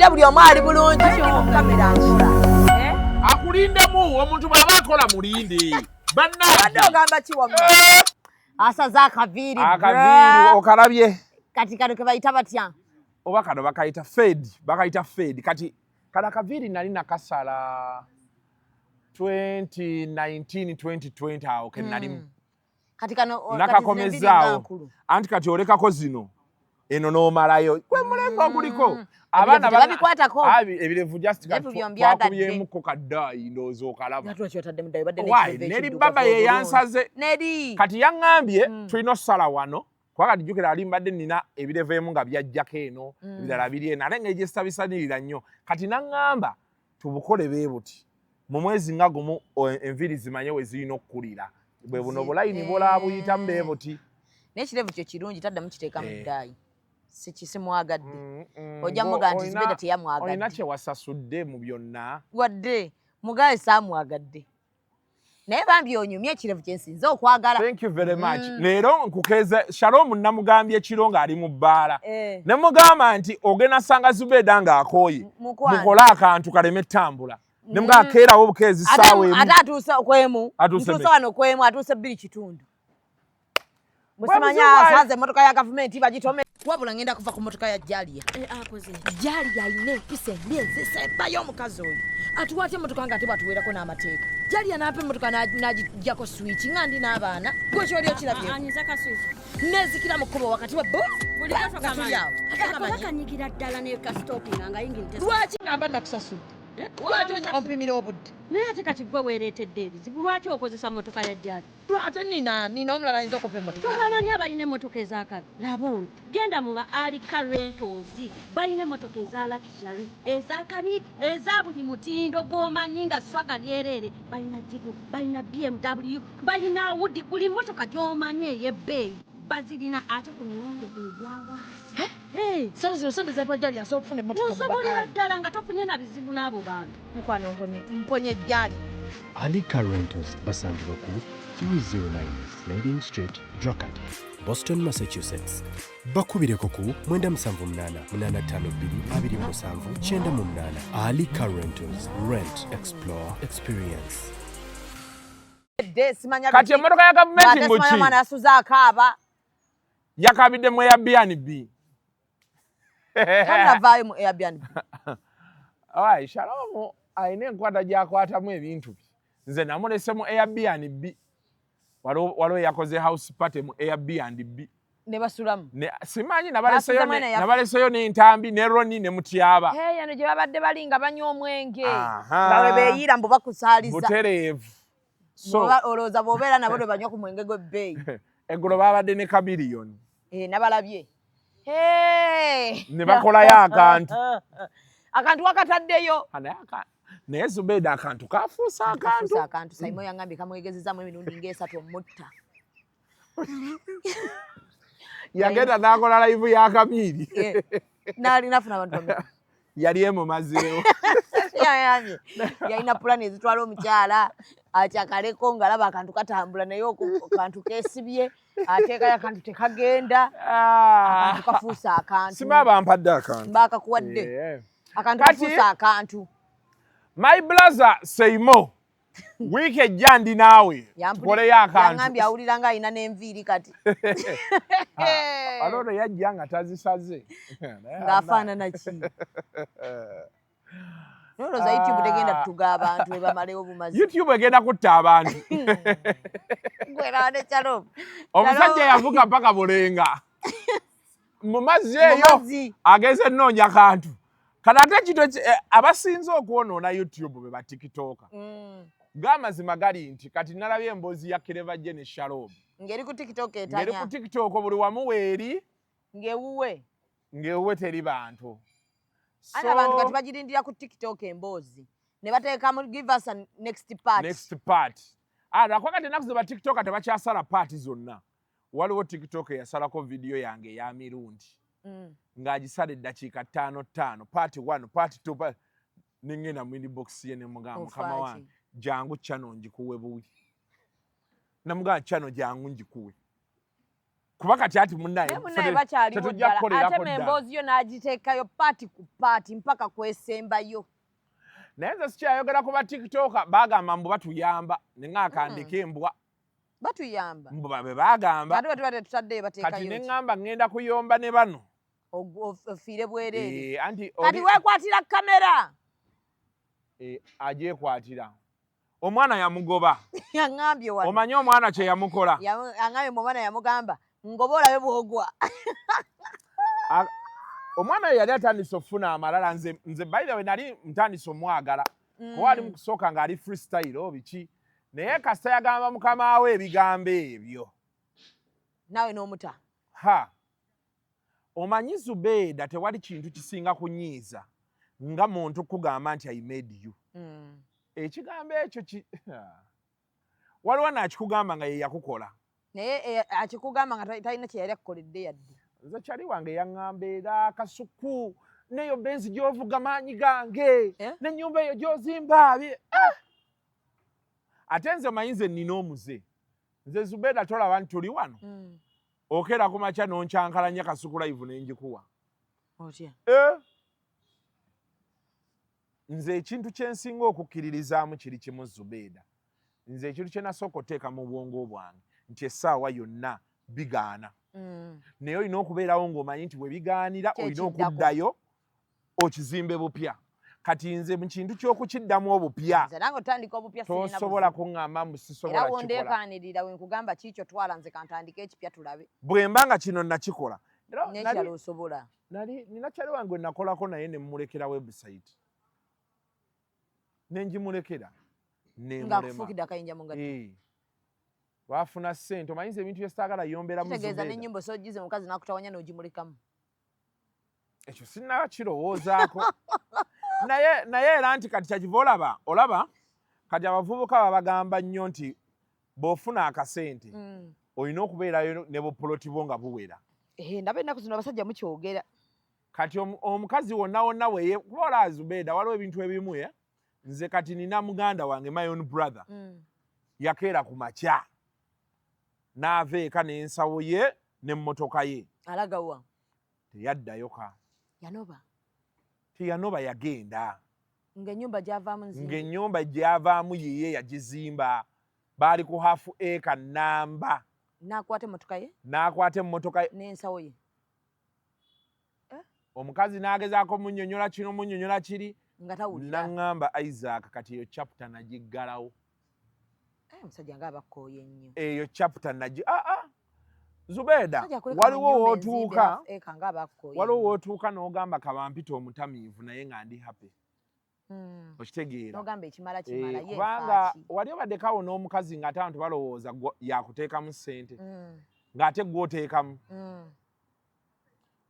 ate buli omu ali bulungi kamera nsula akulindemu omuntu bw'aba akola mulinde badde ogamba kiwamma asaze akaviiri okalabye kati kano ke bayita batya oba kano bakayita fade kati kano akaviiri nali nakasala 2019-2020 awo ke nalimu kati kano nakakomezaawo anti kati olekako zino eno n'omalayo gwe mulembe oguliko abaana babikwatako ebirevu just twakubyemuko kaddaayi ndowooza okalaba neri baba ye yansaze kati yaŋŋambye tulina ossala wano kuba kati jjukira ali mbadde nina ebirevu emu nga byajjako eno ebirala biri eno ate ng'egyesta bisanirira nnyo kati naŋŋamba tubukole bee buti mu mwezi nga gumu enviiri zimanye we zirina okkulira bwe buno bulayini bulaabuyitamu bee buti n'ekirevu kyo kirungi taddamu kiteeka mu ddaayi sikisimwagadde ojja muga nti zibeda teyamwagadde olina kye wasasudde mu byonna wadde mugaye saamwagadde naye bambi onyumye ekirevu kye nsinze okwagala thank you very much leero nkukeeza Shalom namugambye ekiro ng'ali mu bbaala ne mugamba nti ogenda sanga Zubeda ng'akooye mukole akantu kaleme ttambula ne mugamba keerawo obukeezi ssaawa emu ate atuuse okwemu ntuuse wano okwemu atuuse 2:00 musimanya asaze emmotoka ya gavumenti bagitome wabula ngenda kuva ku mmotoka ya Jalia akoze Jalia ayina empisa emyezi esembayo omukazi oyo atuwaate emmotoka nga ate bwatuweerako n'amateeka Jalia n'apa emmotoka n'agijjako switch nga ndi n'abaana gwe kyoli okirabye nezikira mu kkubo wakati wa buli katulyawo akanyigira ddala ne kastopinga nga yingirite lwaki ngamba nakusasudde lwaki ompimira obudde naye ate kati gwe weereetedde ebizibu lwaki okozesa mmotoka ya Jalia ate nina omulala ayinza okuva emmotoka tobalani abalina emmotoka ez'akabi labo genda mu ba Alika Rentals balina emmotoka eza luxury ez'akabi eza buli mutindo gw'omanyi nga swaga lyereere balina jibu balina BMW balina Audi buli mmotoka gy'omanyi ey'ebbeeyi bazirina ate ku miwendo gwegwawa osobolera ddala nga tofunye na bizibu n'abo bantu mukwano mponye Jalia Alika Rentals basangibwa ku 309 Canadian Street, Drogheda, Boston, Massachusetts. Bakubireko ku 978-852-27 Alika Rentals. Rent, explore, experience. kati emmotoka ya gavumenti mbuki mwana asuza akaaba yakabidde mu Airbnb tanavaayo mu Airbnb ayi Shalom ayina enkwata gy'akwatamu ebintu bye nze namulese mu Airbnb waliwo yakoze house party mu Airbnb ne basulamu simanyi nabaleseyo n'entambi ne Roni ne Mutyaba yano gye babadde balinga banywa omwenge nga we beeyiira mbu bakusaaliza butereevu olowooza bw'obeera nabo lwe banywa ku mwenge gw'ebbeeyi eggulo babadde ne Kabiliyoni nabalabye ne bakolayo akantu wakataddeyo naye Zubeda akantu kafuusa akantu Saimo yangambye kamwegezezaamu emirundi ng'esatu omutta yagenda n'akola live ya Kamiiri nafuna abantu yali emumazeewo yalina pulani ezitwala omukyala akyakaleko ng'alaba akantu katambula naye akantu keesibye ateekayo akantu tekagenda akantu kafuusa akantu sima bampadde akantu bakakuwadde akantu kafuusa akantu my brother Saimo wiiki ejja ndi naawe tukoleyo akantu yangambye awulira nga alina n'enviiri kati aloono yajja nga tazisaze ng'afaanana ki noloza YouTube tegenda tutuga abantu we bamalewo bumazi YouTube egenda kutta abantu gwerawane Shalom omusajja yavuga mpaka Bulenga mu mazzi eyo ageze nnoonya kantu kati ate kintu abasinze okwonoona YouTube be ba TikTok ng'amazima gali nti kati nalabye emboozi ya Clever Jane Shalom ngeri ku TikTok etanya ngeri ku TikTok buli wamu weeri ng'ewuwe teri bantu ana abantu kati bagirindira ku TikTok emboozi ne bateekamu give us a next part nakwa kati ennaku ze ba TikTok tebakyasala paati zonna waliwo TikTok eyasalako vidiyo yange eya mirundi ng'agisala eddakiika 5 part 1 part 2 nengenda mu inbox ye ne mugamba mukama wange jangu channel njikuwe buwi namugamba channel jangu njikuwe kuba kati ati munnaye tetujja kukolerako ate emboozi yo n'agiteekayo paati ku paati mpaka kwesembayo. Naye nze sikyayogera ku ba tiktoka baagamba mbu batuyamba ne ng'akandika embwa. Batuyamba? Mbu be baagamba. Ate bwe tetutaddeyo bateekayo. Kati ne ŋŋamba ŋŋenda kuyomba ne bano. Ofiire bwereere. Kati weekwatira kamera. Agyekwatira. Omwana yamugoba. Yaŋŋambye wano. Omanyi omwana kye yamukola? Yaŋŋambye omwana yamugamba ngoba olabe bw'ogwa. Omwana yali atandise okufuna amalala nze by the way nali ntandise omwagala. Kuba ali mu kusooka ng'ali freestyle biki. Naye kasita yagamba mukama we ebigambo ebyo. Naawe n'omuta. Omanyi Zubeida tewali kintu kisinga kunyiiza nga muntu kugamba nti I made you. Ekigambo ekyo waliwo n'akikugamba nga ye yakukola. Naye akikugamba nga talina kye yali akukoledde yadde. Nze kyali wange yaŋŋamba era Kasuku neyo benzi gy'ovuga maanyi gange n'ennyumba eyo gy'ozimba. Ate nze manyi nze nnina omuze. Nze Zubeida tolaba nti tuli wano. Okeera ku makya n'onkyankalanya Kasuku live ne ngikuwa. Otya? Nze ekintu kye nsinga okukkiririzaamu kiri kimu Zubeida. Nze ekintu kye nasooka oteeka mu bwongo bwange nti essaawa yonna bigaana. Naye olina okubeerawo ng'omanyi nti bwe bigaanira olina okuddayo okizimbe bupya. Kati nze mu kintu ky'okukiddamu obupya tosobola kuŋŋamba mbu sisobola kikola. Era wondeekaanirira we nkugamba kiikyo twala nze kantandika ekipya tulabe. Bwe mba nga kino nakikola. N'ekirala osobola. Nina kyali wange we nakolako naye ne mmulekera website. Ne ngimulekera. Ng'akufuukidde akayinja mu ngatto. Baafuna ssente omanyi nze ebintu bye sitaagala yombera mu Zubeida. Kitegeeza n'ennyimba osoogize mukazi n'akutawanya n'ogimulekamu. Ekyo sinnaba kirowoozaako. Naye era nti kati kyakiva olaba kati abavubuka babagamba nnyo nti bw'ofuna akasente olina okubeerayo ne bupoloti bwo nga buwera. Ndaba ennaku zino abasajja mukyogera. Kati omukazi wonna wonna kuba olaba Zubeida waliwo ebintu ebimu nze kati nina muganda wange my own brother yakeera ku makya n'ava eka n'ensawo ye n'emmotoka ye. Alagawa? Teyaddayo ka. Yanoba? Teyanoba yagenda. Ng'ennyumba gy'avaamu nzimba? Ng'ennyumba gy'avaamu yiye yagizimba. Baali ku hafu eka nnamba. N'akwata emmotoka ye? N'akwata emmotoka ye. N'ensawo ye? Omukazi n'agezaako munnyonnyola kino munnyonnyola kiri. Nga tawulira. N'aŋŋamba Isaac kati eyo chapter nagiggalawo. Omusajja ng'abakooye nnyo. Eyo chapter Zubeida waliwo wootuuka n'ogamba kabampita omutamiivu naye nga ndi happy. Okitegeera. N'ogamba ekimala kimala ye. Kubanga wali obaddekawo n'omukazi ng'ate abantu balowooza yakuteekamu ssente ng'ate gw'oteekamu.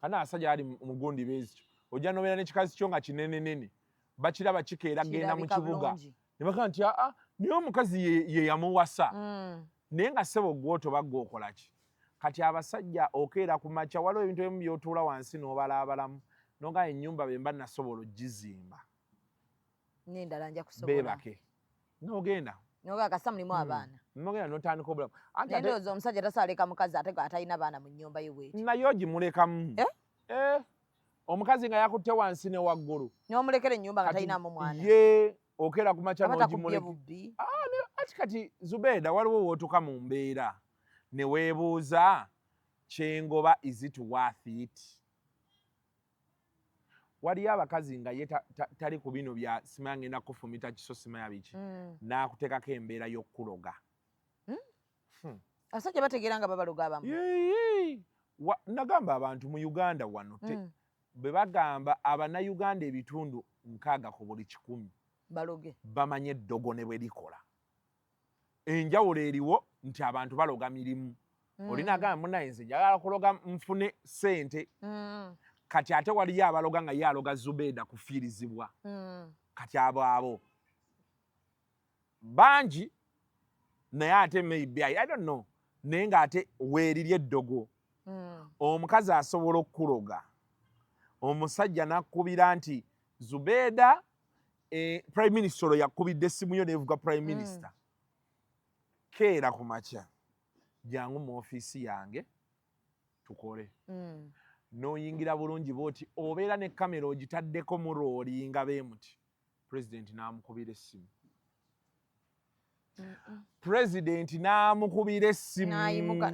Kana abasajja bali mu gundi beezikyo. Ojja n'obeera n'ekikazi kyo nga kinenenene. Bakiraba kikeera genda mu kibuga. Ne bagamba nti naye omukazi ye yamuwasa. Naye nga ssebo gw'otoba gw'okola ki? Kati abasajja okeera ku makya waliwo ebintu ebimu by'otuula wansi n'obalaabalamu n'ogamba ennyumba be mba nasobola ogizimba. N'endala nja kusobola. Beebake. N'ogenda. N'ogamba kasita mulimu abaana. N'ogenda n'otandika obulamu. Naye ndowooza omusajja tasaaleka mukazi ate atalina baana mu nnyumba ye bw'eti. Naye ogimulekamu. Omukazi nga yakutte wansi ne waggulu. N'omulekera ennyumba nga talinamu mwana. Ye okeera ku makya n'ogimuleka. Bubbi. Kati Zubeida waliwo wootuka mu mbeera ne weebuuza kyengoba is it worth it? Waliyo abakazi nga ye tali ku bino bya simanya ngenda kufumita kiso simanya biki n'akuteekako embeera y'okkuloga. Abasajja bategeera nga babaloga abamu. Nagamba abantu mu Uganda wano bwe bagamba Abannayuganda ebitundu 60 ku buli 100 baloge bamanye eddogo ne bwe likola. Enjawulo eriwo nti abantu baloga mirimu. Olina agamba munnaye nze njagala kuloga nfune ssente. Kati ate waliyo abaloga nga ye aloga Zubeida kufiirizibwa. Kati abo bangi naye ate maybe I don't know naye ng'ate weeriri eddogo. Omukazi asobola okukuloga. Omusajja n'akkubira nti Zubeida Prime Minister yakubidde essimu yo n'evuga Prime Minister. Keera ku makya jangu mu ofiisi yange tukole n'oyingira bulungi bw'oti obeera ne kamera ogitaddeko mu rooli nga beemuti pulezidenti n'amukubira essimu pulezidenti n'amukubira essimu n'ayimuka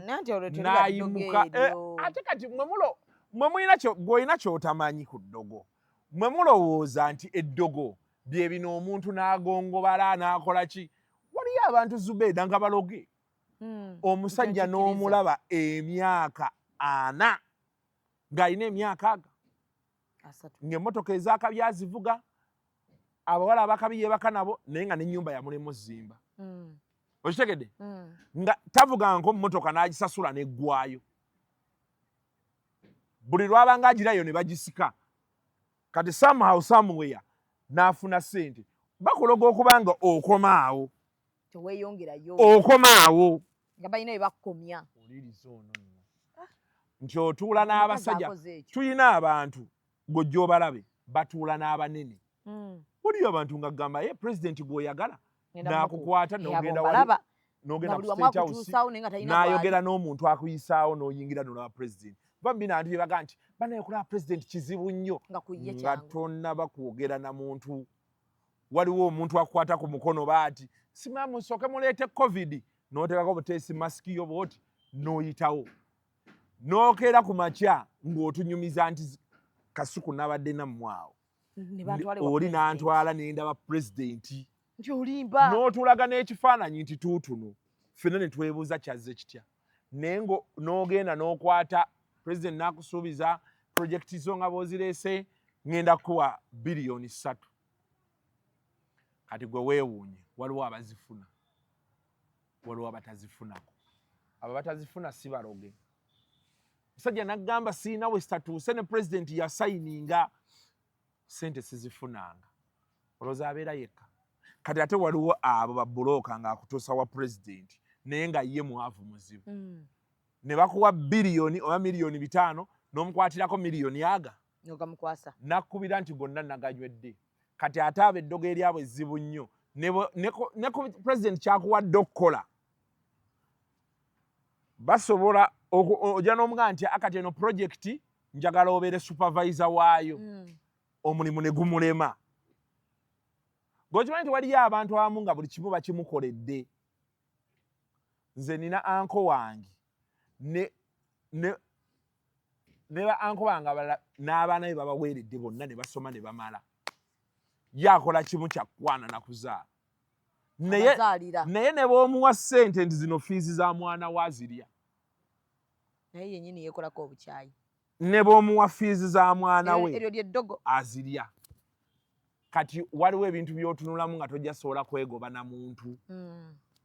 ate kati mwe mulina ky'otamanyi ku ddogo mwe mulowooza nti eddogo bye bino omuntu n'agongobala n'akola ki waliyo abantu Zubeida nga baloge omusajja n'omulaba emyaka 4 ng'alina emyaka ng'emmotoka ez'akabi azivuga abawala abakabi yeebaka nabo naye nga n'ennyumba yamulema ozzimba okitegedde nga tavuganko mmotoka n'agisasula n'eggwayo buli lwabanga agirayo ne bagisika kati somehow somewhere n'afuna ssente bakuloga okuba nga okomaawo okomaawo nga balina bye bakkomya oliriza ono nti otuula n'abasajja tulina abantu gojja obalabe batuula n'abanene waliyo abantu nga gamba ye pulezidenti gw'oyagala n'akukwata n'ogenda ku State House n'ayogera n'omuntu akuyisaawo n'oyingira n'olaba pulezidenti bambina abantu bye baga nti banaye kulaba pulezidenti kizibu nnyo nga tonnaba kwogera na muntu waliwo omuntu akukwata ku mukono baati simama musooke muleete covid n'oteekako buteesi masiki yo bwoti n'oyitawo n'okeera ku makya ng'otunyumiza nti Kasuku nabadde nammwawo oli n'antwala n'endaba pulezidenti n'otulaga n'ekifaananyi nti tuutuno ffenna ne twebuuza kyazze kitya naye n'ogenda n'okwata pulezidenti n'akusuubiza projekiti zo nga bw'ozireese ŋŋenda kuwa biliyoni 3 kati gwe weewuunye waliwo abazifuna waliwo abatazifunako abo batazifuna si baloge musajja n'agamba siina we zitatuuse ne pulezidenti yasayininga ssente sizifunanga olowooza abeera yekka kati ate waliwo abo babulooka ng'akutuusa wa pulezidenti naye nga ye mwavu muzibu ne bakuwa biliyoni oba miliyoni 5 n'omukwatirako miliyoni aga n'akkubira nti gonna naganywedde kati ate abo eddogo eryabwe ezzibu nnyo ne ku pulezidenti kyakuwadde okukola basobola ojja n'omugamba nti akati eno projekiti njagala obeere supervisor waayo omulimu ne gumulema gwokimanyi nti waliyo abantu abamu nga buli kimu bakimukoledde nze nina anko wange ne ba anko bange abalala n'abaana be babaweeredde bonna ne basoma ne bamala ye akola kimu kyakwana na kuzaala naye ne b'omuwa ssente nti zino fiizi za mwana wazirya naye yennyini yeekolako obukyayi ne b'omuwa fiizi za mwana we eryo lyeddogo azirya kati waliwo ebintu by'otunulamu nga tojja sobola kwegoba na muntu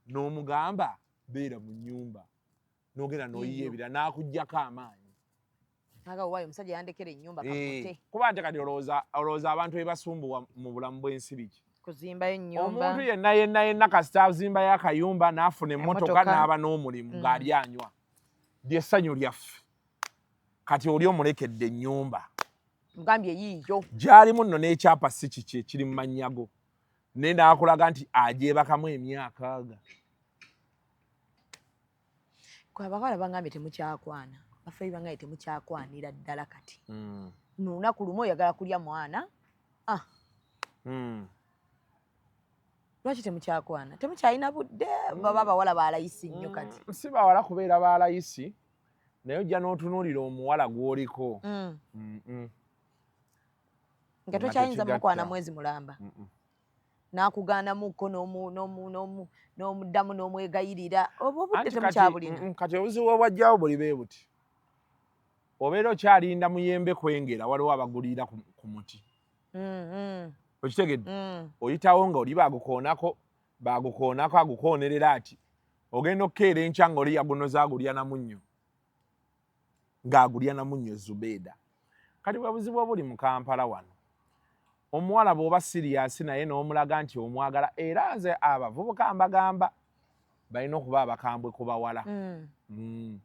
n'omugamba beera mu nnyumba n'ogenda n'oyiya ebira n'akuggyako amaanyi agawaayo omusajja yandekera ennyumba kakute kuba nti kati olowooza abantu be basumbuwa mu bulamu bw'ensi biki kuzimbayo ennyumba omuntu yenna kasita azimbayo akayumba n'afuna emmotoka n'aba n'omulimu ng'ali anywa lyessanyu lyaffe kati oli omulekedde ennyumba mugambye yiiyo gy'alimu nno n'ekyapa si kiki ekiri mu mannyago naye n'akulaga nti agyebakamu emyaka aga abawala bangambye temukyakwana baffe bangambye temukyakwanira ddala kati nolunaku lumu oyagala kulya mwana lwaki temukyakwana temukyalina budde baba abawala balayisi nnyo kati si bawala kubeera balayisi naye ojja n'otunuulira omuwala gw'oliko nga tokyayinza mukwana mwezi mulamba n'akugaanamuko n'omuddamu n'omwegayirira oba obudde temukyabulina kati obuzibu obwajjawo buli bee buti obeera okyalinda muyembe kwengera waliwo abagulira ku muti okitegedde oyitawo nga oli bagukoonako agukoonerera ati ogenda okukeera enkya nga oli yagunoza agulya namunnyo ng'agulya namunnyo Zubeida kati bwe buzibu obuli mu Kampala wano omuwala bw'oba siriyasi naye n'omulaga nti omwagala era nze abavubuka mbagamba balina okuba abakambwe ku bawala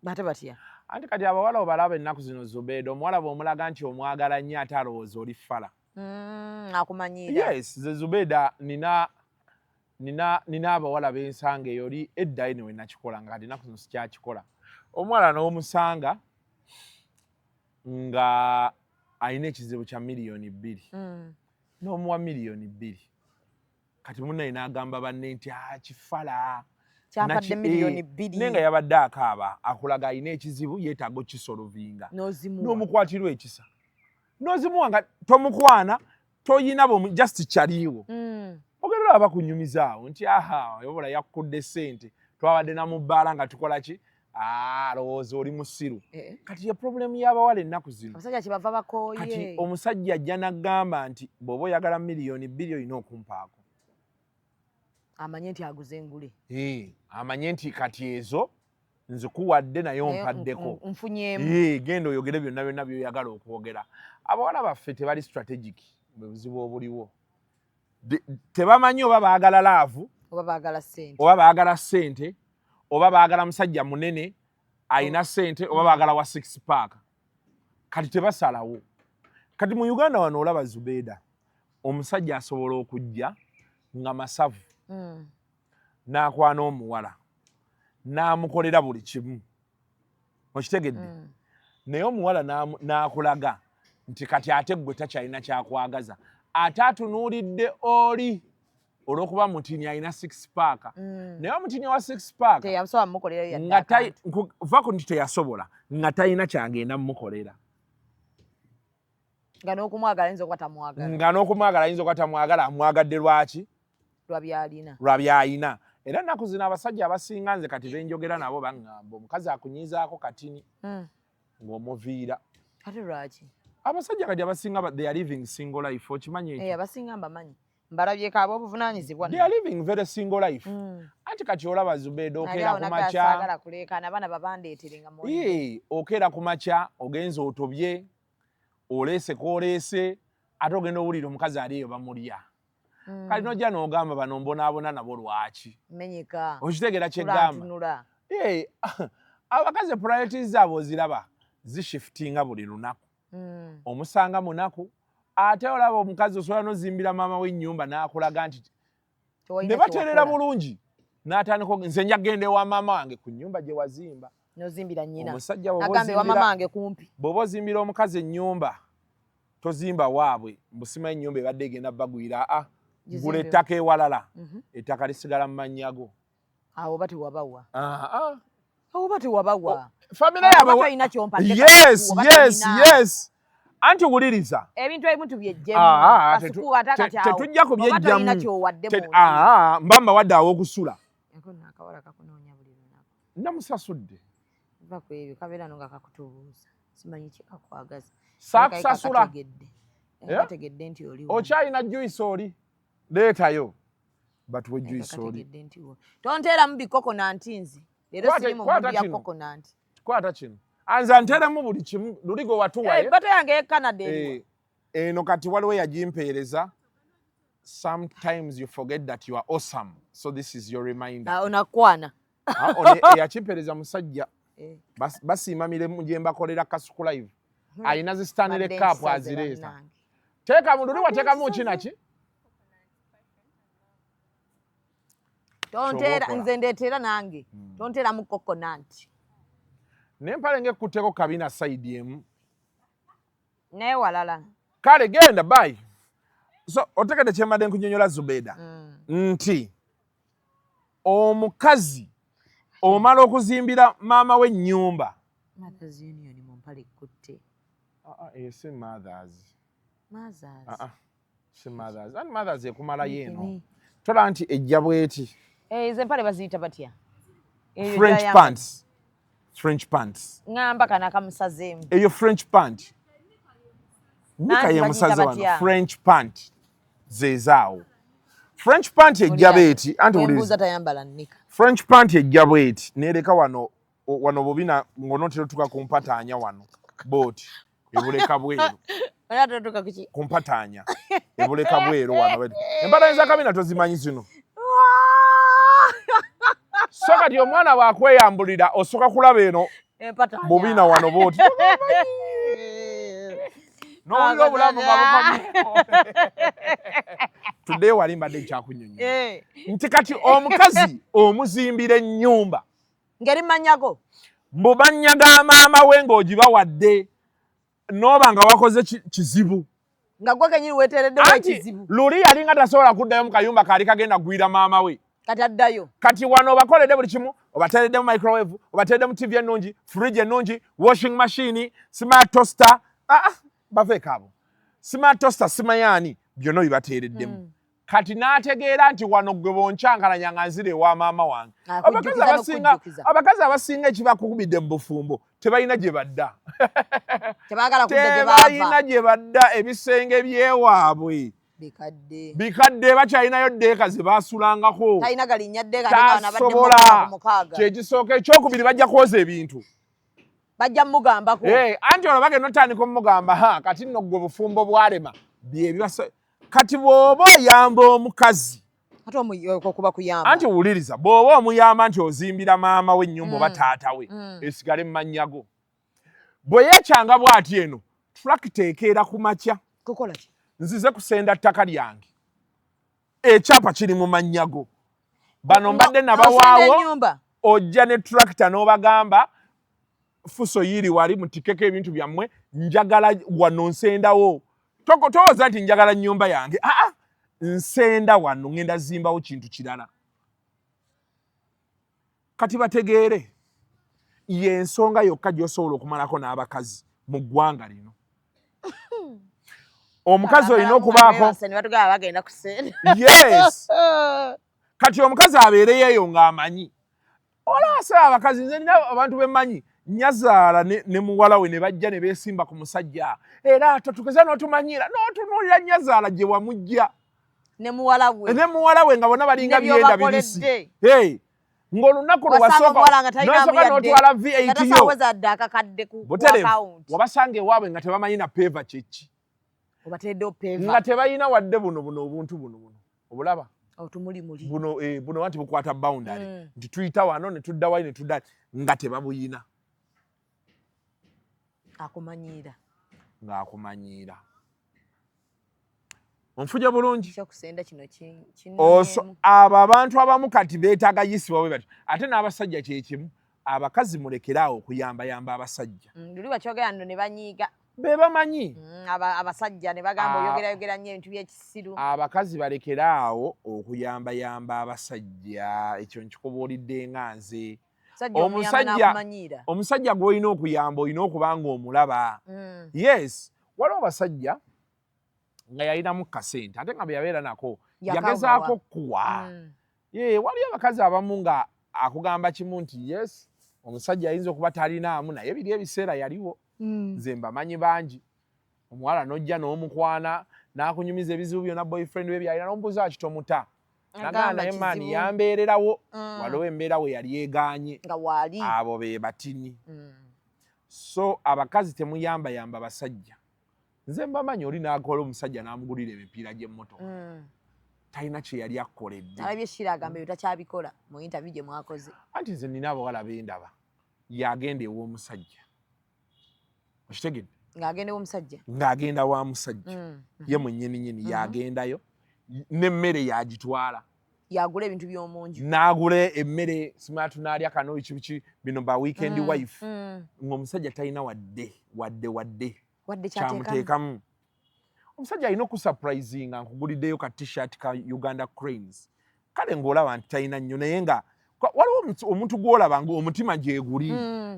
bate batya anti kati abawala obalaba ennaku zino Zubeida omuwala bw'omulaga nti omwagala nnyo ate alowooza oli ffala akumanyira yes ze Zubeida nina abawala b'ensanga eyo oli eddayo ne we nakikola nga kati ennaku zino sikyakikola omuwala n'omusanga nga alina ekizibu kya miliyoni 2 n'omuwa miliyoni 2 kati munnaye n'agamba banne nti kifala kyampadde miliyoni 2 nenga yabadde akaaba akulaga alina ekizibu yeetaaga okisolovinga n'omukwatirwa ekisa n'ozimuwa nga tomukwana toyina just kyaliiwo ogenda olaba kunyumizaawo nti yobola yakkudde ssente twabadde namubbaala nga tukola ki alowooza oli musiru kati ye problemu y'abawala ennaku zino abasajja kyebava bakooye kati omusajja ajja n'aggamba nti bw'oba oyagala miliyoni 2 olina okumpaako amanye nti aguze engule amanye nti kati ezo nzikuwadde naye ompaddeko nfunyemu genda oyogere byonna byoyagala okwogera abawala baffe tebali strategic mu buzibu obuliwo tebamanyi oba baagala laavu oba baagala ssente oba baagala musajja munene ayina ssente oba baagala wa 6 pack kati tebasalawo kati mu Uganda wano olaba Zubeeda omusajja asobola okujja nga masavu n'akwana omuwala n'amukolera buli kimu okitegedde naye omuwala n'akulaga nti kati ate gwe takyalina kyakwagaza ate atunuulidde oli olw'okuba mutini alina 6 pack naye omutini wa 6 pack va ku nti teyasobola nga talina kyagenda mumukolera nga n'okumwagala ayinza okuba tamwagala amwagadde lwaki lwabyalina era ennaku zino abasajja abasinga nze kati benjogera nabo baŋŋamba omukazi akunyiizaako katini ng'omuviira ate lwaki abasajja kati abasinga they are living single life okimanyi ekyo abasinga mbamanyi mbalabyeko ab'obuvunaanyizibwa they are living very single life anti kati olaba Zubeeda okeera ku makya okeera ku makya ogenza otobye oleese k'oleese ate ogenda owulira omukazi ali eyo bamulya kali nojja n'ogamba bano mbonaabona nabo lwaki okitegeera kyeggamba abakazi priorities zaabwe oziraba zishiftinga buli lunaku omusanga munaku ate olaba omukazi osobola nozimbira maama w'ennyumba n'akulaga nti ne bateerera bulungi n'atandika nze nja kgenda ewa maama wange ku nnyumba gye wazimba omusajja bw'oba ozimbira omukazi ennyumba tozimba waabwe mbusima ennyumba ebadde egenda bagwira gula ettaka ewalala ettaka lisigala mu mannyago awo batiwabawa famire yes anti wuliriza ebintu ebimu tubyejjemu tetujja kubyejjamu mbamba wadde aw'okusula namusasudde saakusasula okyalina juice oli leetayo batuwe juice oli tonteeramu bikokonanti nzi leero sirimu mudu ya kokonanti kwata kino anza nteremu buli kimu luli gwe watuwaye bato yange ye Canada eno kati waliwo yagimpeereza sometimes you forget that you are awesome so this is your reminder onakwana yakimpeereza musajja basiima miremu gye mbakolera Kasuku live alina zi Stanley Cup azireeta teeka mu luli wateekamu kinaki tonteera nze ndeetera nange tonteeramu kokonanti nempale ngekutteko kabina side emu naye walala kale genda bayi so otegedde kyembadde nkunyonyola Zubeeda nti omukazi omala okuzimbira maama we ennyumba si mothers and mothers ekumalayo eno tola nti ejja bweti ze mpale baziyita batya French pants ngamba kana kamusazeemu eyo French pant nika ye musaze wano French pant zezaawo French pant ejja bweti anti uliza tayambala nika French pant ejja bweti nereka wano bobina ngonontero tuka kumpataanya wano boti ebuleka bweru onatotuka kuki kumpataanya ebuleka bweru wano embala za kabina tozimanyi zino so kati omwana bwakweyambulira osoka kulaba eno bobina wano boti n'owulira obulamu tudde wali mbadde nkyakunyonyola nti kati omukazi omuzimbira ennyumba ngeri manyago mbu mannya ga maama we ng'ogibawadde noba nga wakoze kizibu nga gwe kenyini weteereddewo ekizibu luli yalinga tasobola kuddayo mu kayumba kaali kagenda gwira maama we kati addayo kati wano obakoledde buli kimu obateeredde mu microwave obateeredde mu TV ennungi fridge ennungi washing machine smart toaster baveeko abo smart toaster simayaani byonna bibateereddemu kati n'ategeera nti wano gwe bonkyankalanya nga nzira ewa maama wange abakazi abasinga ekibakukubidde mu bufumbo tebalina gye badda tebalina gye badda ebisenge byewaabwe bikadde bakyalinayo ddeeka ze baasulangako tasobola kyekisooka ekyokubiri bajja kwoza ebintu bajja mugambako anti olwo bagenda otandika omugamba kati nno gwe bufumbo bwalema byebibasa kati bw'oba oyamba omukazi anti wuliriza bw'oba omuyamba nti ozimbira maama we ennyumba oba taata we esigale mu mannya go bwe yeekyanga bw'ati eno tulakita ekeera ku makya nzize kusenda ttaka lyange ekyapa kiri mu mannya go bano mbadde nabawaawo ojja ne tulakita n'obagamba fuso yiri wali mutikeko ebintu byammwe njagala wano nsendawo towooza nti njagala nnyumba yange nsenda wano ngenda zimbawo kintu kirala kati bategeere y'ensonga yokka gy'osobola okumalako n'abakazi mu ggwanga lino omukazi olina okubaako yes kati omukazi abeereyo ng'amanyi olaasa abakazi nze nina abantu bemmanyi nyazaala ne muwala we ne bajja ne beesimba ku musajja era totukeza n'otumanyira n'otunuulira nyazaala gye wamujja ne muwala we nga bonna balinga byenda bibisi ng'olunaku lwe wasooka n'otwala VAT yo wabasanga ewaabwe nga tebamanyi na peeva kyeki nga tebalina wadde buno obuntu buno obulaba buno anti bukwata boundary nti tuyita wano ne tudda wali ne tudda nga tebabuyina ng'akumanyiira onfuja bulungi abo abantu abamu kati beetaaga yisibwa bwe batyo ate n'abasajja kyekimu abakazi mulekeraawo okuyambayamba abasajja be bamanyi abasajja ne bagamba oyogerayogera nnyo ebintu by'ekisiru abakazi balekeraawo okuyambayamba abasajja ekyo nkikubuulidde nga nze omusajja gw'olina okuyamba olina okuba nga omulaba yes waliwo abasajja nga yalinamu kasente ate nga bwe yabeera nako yagezaako kuwa waliyo abakazi abamu nga akugamba kimu nti yes omusajja ayinza okuba talinaamu naye biri ebiseera yaliwo nze mbamanyi bangi omuwala n'ojja n'omukwana n'akunyumiza ebizibu byonna boyfriend we byalina n'omubuuza kitomuta nagamba naye maani yambeererawo waliwo embeera we yali egaanye abo be batini so abakazi temuyambayamba basajja nze mbamanyi oli n'akola omusajja n'amugulira emipiira gy'emmotoka talina kye yali akkoledde alabye Shira agamba ebyo takyabikola mu interview gye mwakoze anti nze nina abawala bendaba yagenda ew'omusajja okitegedde ng'agenda wa musajja ye mwennyininyini yagendayo n'emmere yagitwala yagula ebintu by'omunju n'agula emmere simatu n'alya kano biki bino ba weekend wife ng'omusajja talina wadde kyamuteekamu omusajja alina okusurprisinga nkuguliddeyo ka t-shirt ka Uganda Cranes kale ng'olaba nti talina nnyo naye nga waliwo omuntu gw'olaba ng'omutima gyeguli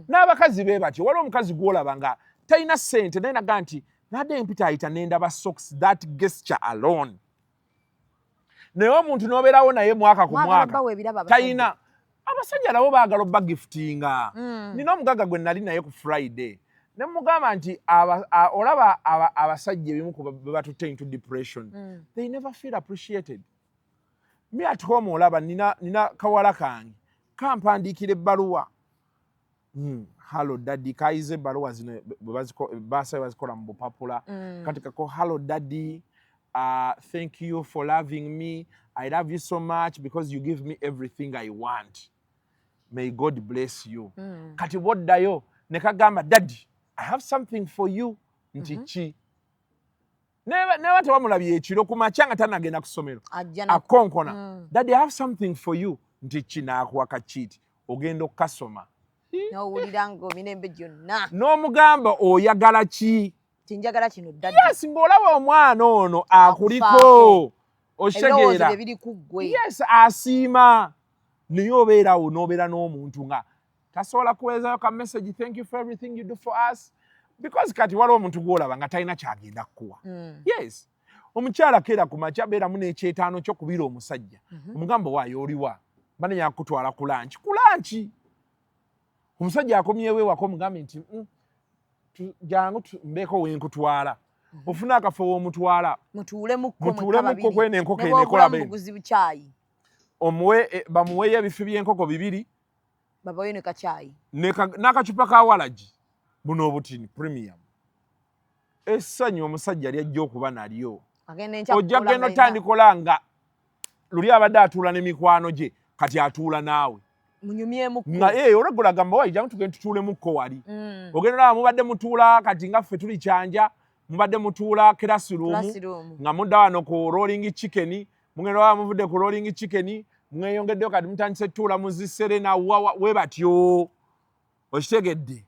n'abakazi be batyo waliwo omukazi gw'olaba nga talina ssente naye naga nti nadde empita ayita n'endaba socks that gesture alone naye omuntu n'obeerawo naye mwaka ku mwaka talina abasajja nabo baagala obba giftinga nina omugaga gwe nali naye ku Friday ne mugamba nti olaba abasajja ebimu be batutte into depression they never feel appreciated me at home olaba nina kawala kange kampandiikira ebbaluwa hello daddy kayize ebbaluwa zino baasaba bazikola mu bupapula kati kako hello daddy thank you for loving me I love you so much because you give me everything I want may God bless you kati boddayo ne kagamba daddy I have something for you nti ki newa tewamulabye ekiro ku makya nga tanagenda ku ssomero akonkona daddy I have something for you nti ki n'akuwa kakiiti ogenda okukasoma n'owulira ng'emirembe gyonna n'omugamba oyagala ki tinjagala kino ddadde yes ng'olaba omwana ono akuliko ebirowoozo bye biri ku ggwe yes asiima naye obeerawo n'obeera n'omuntu nga tasobola kuweezayo ka message thank you for everything you do for us because kati waliwo omuntu gw'olaba nga talina kyagenda kukuwa yes omukyala keera ku makya beeramu n'ekyetaano ky'okubira omusajja omugamba waayo oliwa banenya kutwala ku lanki omusajja akomyewo ewaka omugambe nti jangu mbeeko wenkutwala ofuna akafo w'omutwala mutuulemukko kwene enkoko enekola bamuweeyo ebifi by'enkoko 2 babayo ne kacaayi n'akacupa ka walagi buno obutini premium essanyu omusajja lyajja okuba nalyo ojja genda otandikola nga luli abadde atuula n'emikwano gye kati atuula naawe nga olwegula gamba wayi jangu tugende tutuulemukko wali ogenda olaba mubadde mutuula kati nga ffe tuli kyanja mubadde mutuula classroom nga mudda wano ku rolling chicken mugenda olaba muvudde ku rolling chicken mweyongeddeyo kati mutandise tuula muziserena we batyo okitegedde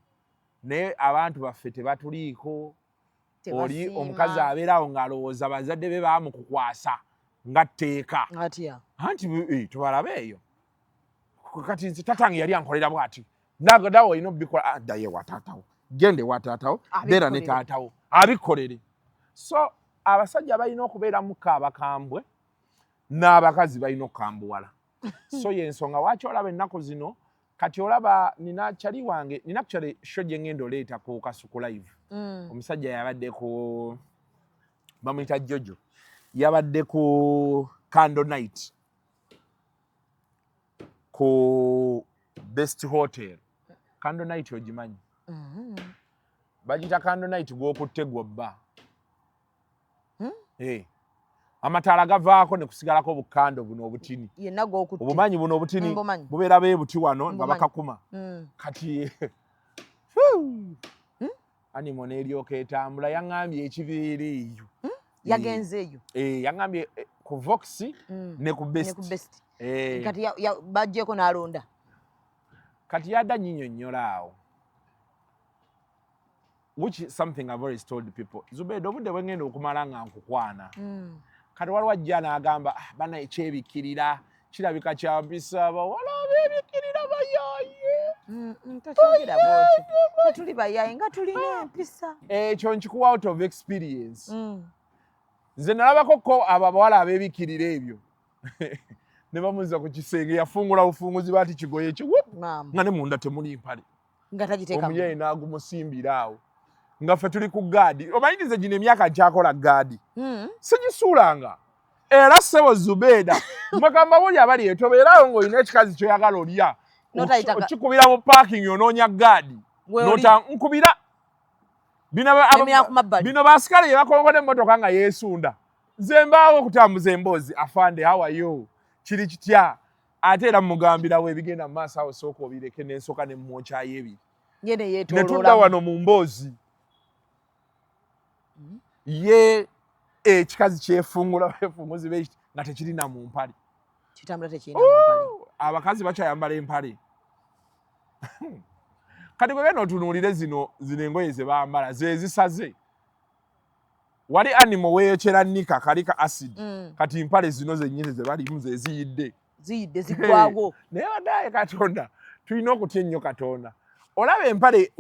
naye abantu baffe tebatuliiko oli omukazi abeerawo ng'alowooza bazadde be baamukukwasa nga tteeka anti tubalabe eyo kati nze tatange yali ankolera bw'ati nagadawo olina obikola addaye wa taatawo gende wa taatawo beera ne taatawo abikolere so abasajja balina okubeera mukka abakambwe n'abakazi balina okukambuwala so yensonga waaki olaba ennaku zino kati olaba nina kyali wange nina kukyali sho gye ngenda oleeta ku Kasuku live omusajja yabadde ku bamuyita Jojo yabadde ku candle night ku best hotel candle night ogimanyi bagita candle night gw'okutte gw'obba amataala gavaako ne kusigalako obukando buno obutini obumanyi buno obutini bubeera beebuti wano nga bakakuma kati animo n'eryoka etambula yaŋŋambye ekibeera eyo yagenze eyo yaŋŋambye ku vox ne ku best kati bajjeko n'alonda kati yadda nnyinnyonnyola awo which is something I've always told the people Zubeida obudde bwe ngenda okumala nga nkukwana kati waliwo ajja n'agamba bana ekyebikkirira kirabika kya mpisa bawala beebikkirira bayaaye tokyogera bwotyo tetuli bayaaye nga tulina empisa ekyo nkikuwa out of experience nze nalabako ko abo abawala abeebikkirira ebyo ne bamuza ku kisenge yafungula bufunguzi baati kigoye ekyo nga ne munda temuli mpale omuyeyi n'agumusimbira awo nga ffe tuli ku gaadi omayirize gino emyaka nkyakola gaadi sigisuulanga era ssebo Zubeida mugamba buli abali etobeerayo ng'olina ekikazi kyoyagala olya okikubira mu parking onoonya gaadi nota nkubira bino baasikale yebakongola emmotoka nga yeesunda nze mbaawo okutambuza emboozi afande hawayo kiri kitya ate era mugambirawo ebigenda mu maaso awo sooka obireke n'ensooka ne mmwokyayo ebiri ne tudda wano mu mboozi ye ekikazi kyefungula befunguzi be nga tekirina mu mpale kitambula tekirina mu mpale abakazi bakyayambala empale kati bwe beno otunuulire zino engoye ze bambala ze zisaze wali animo weeyokyera nnika kali ka acid kati mpale zino zennyini ze balimu ze ziyidde ziggwago naye baddaye Katonda tulina okutya ennyo Katonda olaba empale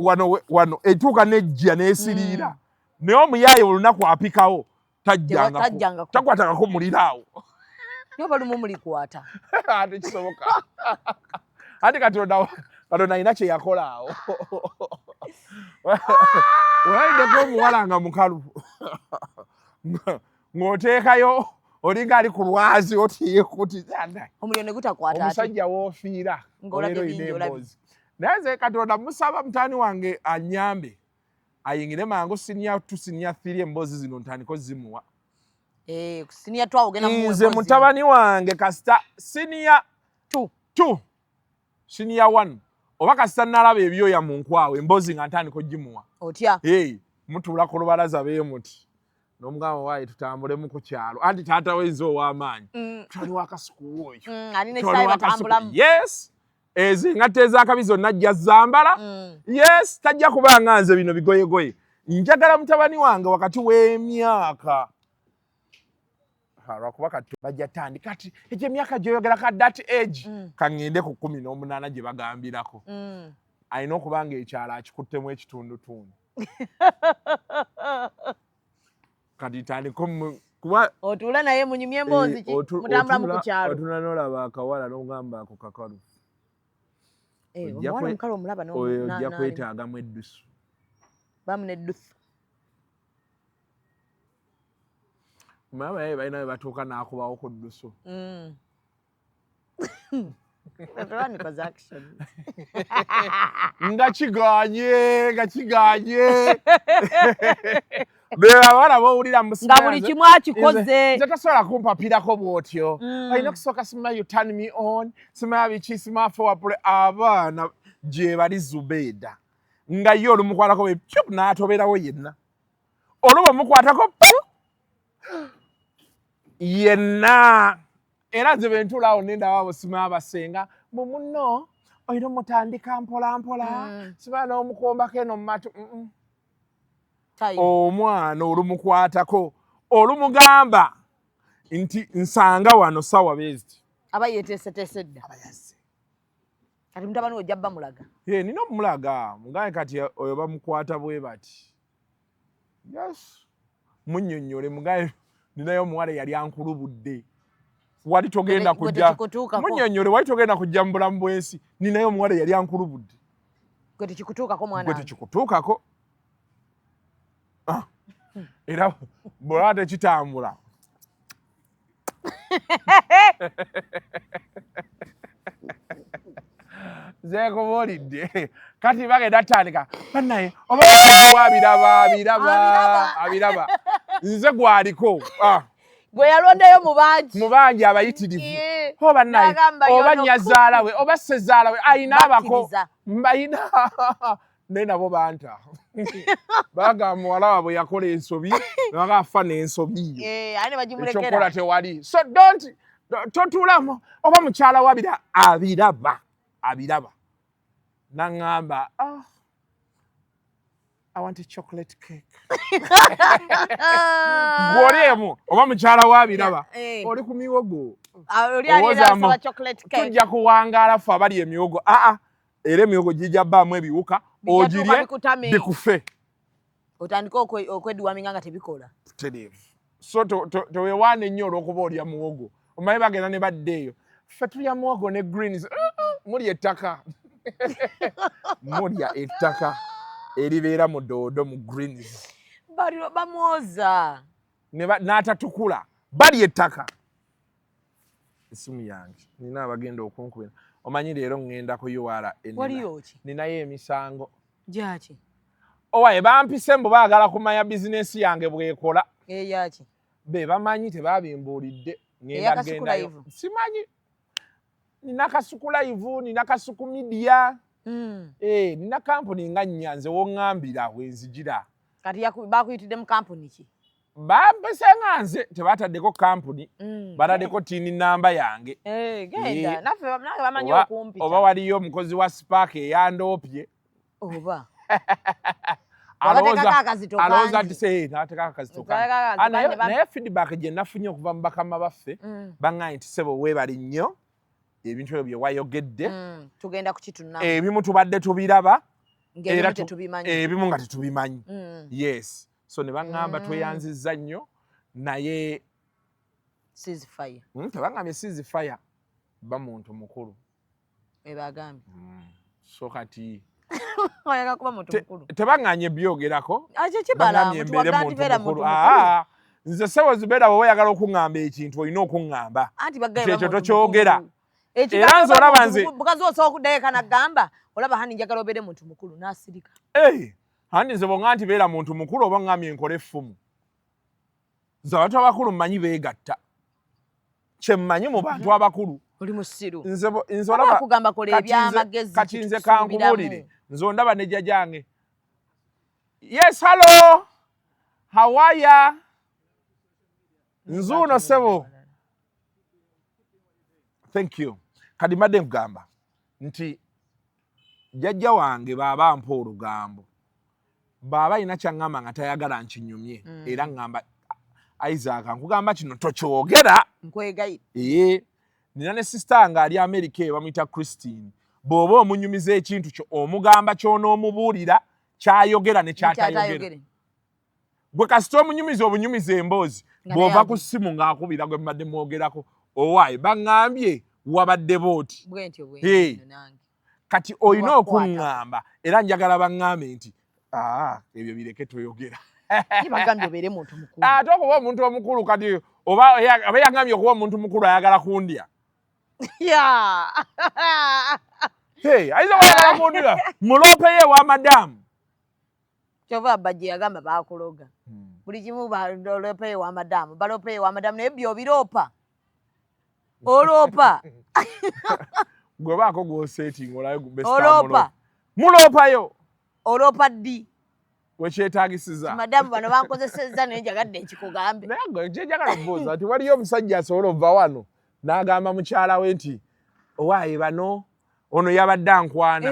wano etuuka nejja n'esiriira naye omuyaaye olunaku apikawo tajjangako takwatangako muliraawo niyo balumu mulikwata ate kisoboka ate Katonda alina kye yakola awo walayiddeko omuwala nga mukalu ng'oteekayo olinga ali ku lwazi otiyekuti omuliro ne gutakwata omusajja woofiira olero oyina emboozi naye nze Katonda musaba mutaani wange anyambe ayingire mangu siniya 2 siniya 3 emboozi zino ntandiko zimuwa siniya 2 ogenda mu nze mutabani wange kasita siniya 2 siniya 1 oba kasita nalaba ebyoya mu nkwawe emboozi nga ntandiko gimuwa otya mutuula ku lubalaza beemuti n'omugamba waaye tutambulemu ku kyalo anti taata wenze ow'amaanyi twali wa Kasuku oyo alina ekisayi batambulamu yes ezingatta ez'akabi zonna ajja zambala. Yes, tajja kubanga nze bino bigoyegoye. Njagala mutabani wange wakati w'emyaka lwakuba kati bajja tandika kati egyo emyaka gy'oyogera ka that age kaŋŋende ku 18 gye bagambirako. Alina okuba ng'ekyalo akikuttemu ekitundutundu. Kati tandika kuba otuula naye munyumye emboozi ki mutambula mu kukyalo. Otuula n'olaba akawala n'ogamba ako kakalu. Omuwala omukalu omulaba ojja kwetaagamu eddusu. Bamuna eddusu. Mama naye balina bwe batuuka n'akubawo ku ddusu. Nga kiganye. Bw'abawala b'owulira mu nga buli kimu akikoze. Nze tasobola kumpapirako bw'otyo. Alina okusooka simanya you turn me on, simanya biki simanya forward abaana gye bali Zubeida. Nga ye olumukwatako bwe pyup n'atoberawo yenna. Oluba omukwatako yenna. Era nze bwe ntuula awo nendaba abo simanya basenga mu munno olina omutandika mpola mpola simanya n'omukombako eno mu matu. Omwana olumukwatako olumugamba nti nsanga wano sawa bezi aba yeteeseteese dda kati mutabani we ojja bba mulaga. Nina omulaga mugaye kati oyo bamukwata bwe bati. Yes, munnyonnyole mugaye ninayo omuwala yali ankulubudde. Wali togenda kujja munnyonnyole wali togenda kujja mu bulamu bw'ensi. Ninayo omuwala yali ankulubudde. Gwe tekikutuukako mwana. Gwe tekikutuukako. Era bw'olaba tekitambula. Zeekubuulidde kati bagenda tandika bannaye oba abiraba nze gwaliko gwe yalondayo mu bangi abayitirivu oba bannaye oba nnyazaala we oba ssezaala we ayina abako mbayina naye nabo banta bagamba muwala waabwe yakola ensobi nebaga afa n'ensobi ekyokola tewali. So totuulamu oba mukyala wabira abiraba naŋŋamba I want a chocolate cake. Gw'oliemu oba mukyala wabiraba oli ku miwogo tujja kuwangaala ffe abali emiwogo. Era emiwogo gijja bbaamu ebiwuka ogirye bikufe otandika okwedduwaminga nga tebikola. So teweewaana ennyo olw'okuba olya muwogo. Omanyi bagenda ne badda eyo ffe tulya muwogo ne greens. Mulya ettaka mulya ettaka eribeera mu doodo mu greens. Bamwoza n'atatukula balya ettaka. Essimu yange nina abagenda okunkubira. Omanyi leero ŋŋenda ku UR ninayo emisango. Gyaki? Owaye bampise mbu baagala kumanya bizinesi yange bw'ekola. Eyaki? Be bamanyi tebabimbuulidde. Simanyi. Nina Kasuku Live, nina Kasuku Media. Nina kampuni nga nnya nze woŋŋambira wenzijira. Kati bakuyitidde mu kampuni ki? Bampise nga nze tebaataddeko kampuni bataddeko tiini namba yange. Genda naffe bamanyi okumpita. Oba waliyo omukozi wa Spark eyandoopye. Oba alowooza nti n'ateekako akazito kange. Naye feedback gye nafunye okuva mu bakama baffe baŋŋaye nti ssebo weebali nnyo ebintu ebyo bye wayogedde tugenda kukitunnamu. Ebimu tubadde tubiraba era ebimu nga tetubimanyi. Yes, so ne baŋŋamba tweyanzizza nnyo naye ceasefire. Tebaŋŋambye ceasefire ba muntu mukulu ebagambye. So kati oyaga kuba muntu mukulu tebaŋŋanye byogerako baŋŋambye mbeere muntu mukulu. Nze Ssebo Zubeida bwe oyagala okuŋŋamba ekintu olina okuŋŋamba ekyo tokyogera. Era nze olaba nze mukazi osobola okuddayo nagamba olaba hani njagala obeere muntu mukulu n'asirika. Hani nze bw'oŋŋamba nti beera muntu mukulu oba ŋŋambye nkole effumu. Nze abantu abakulu mmanyi beegatta. Kye mmanyi mu bantu abakulu oli musiru. Nze olaba kugamba kola ebyamagezi kati nze kankubulire nze ondaba ne jjajange. Yes, hello, how are ya? Nzuuno Ssebo. Thank you. Kadi mbadde nkugamba nti jjajja wange baba ampa olugambo baba ina kyangamba nga tayagala nkinyumye era ngamba Isaac nkugamba kino tokyogera nkwegayira nina ne sister nga ali America bamuyita Christine bw'oba omunyumiza ekintu kyo omugamba ky'onoomubuulira kyayogera ne kyatayogera gwe kasita omunyumiza obunyumiza emboozi bw'ova ku ssimu ng'akubira gwe mbadde mwogerako owaayi baŋŋambye wabadde booti kati olina okuŋŋamba era njagala baŋŋambe nti ebyo bireke toyogera ate okuba omuntu omukulu kati oba yagambye okuba omuntu mukulu ayagala kundya ayinza wayagala kundya mulope ye wa madamu kyova bajje yagamba bakuloga buli kimu balope ye wa madamu balope ye wa madamu naye byobiroopa oloopa gwe baako gw'osetinga olayo oloopa muloopayo oloopa ddi wekyetagisiza madamu bano bankozesezza naye njagadde nkikugambe naye gwe kyejagala obuuza nti waliyo omusajja asobola ova wano n'agamba mukyala we nti owaaye bano ono yabadde ankwana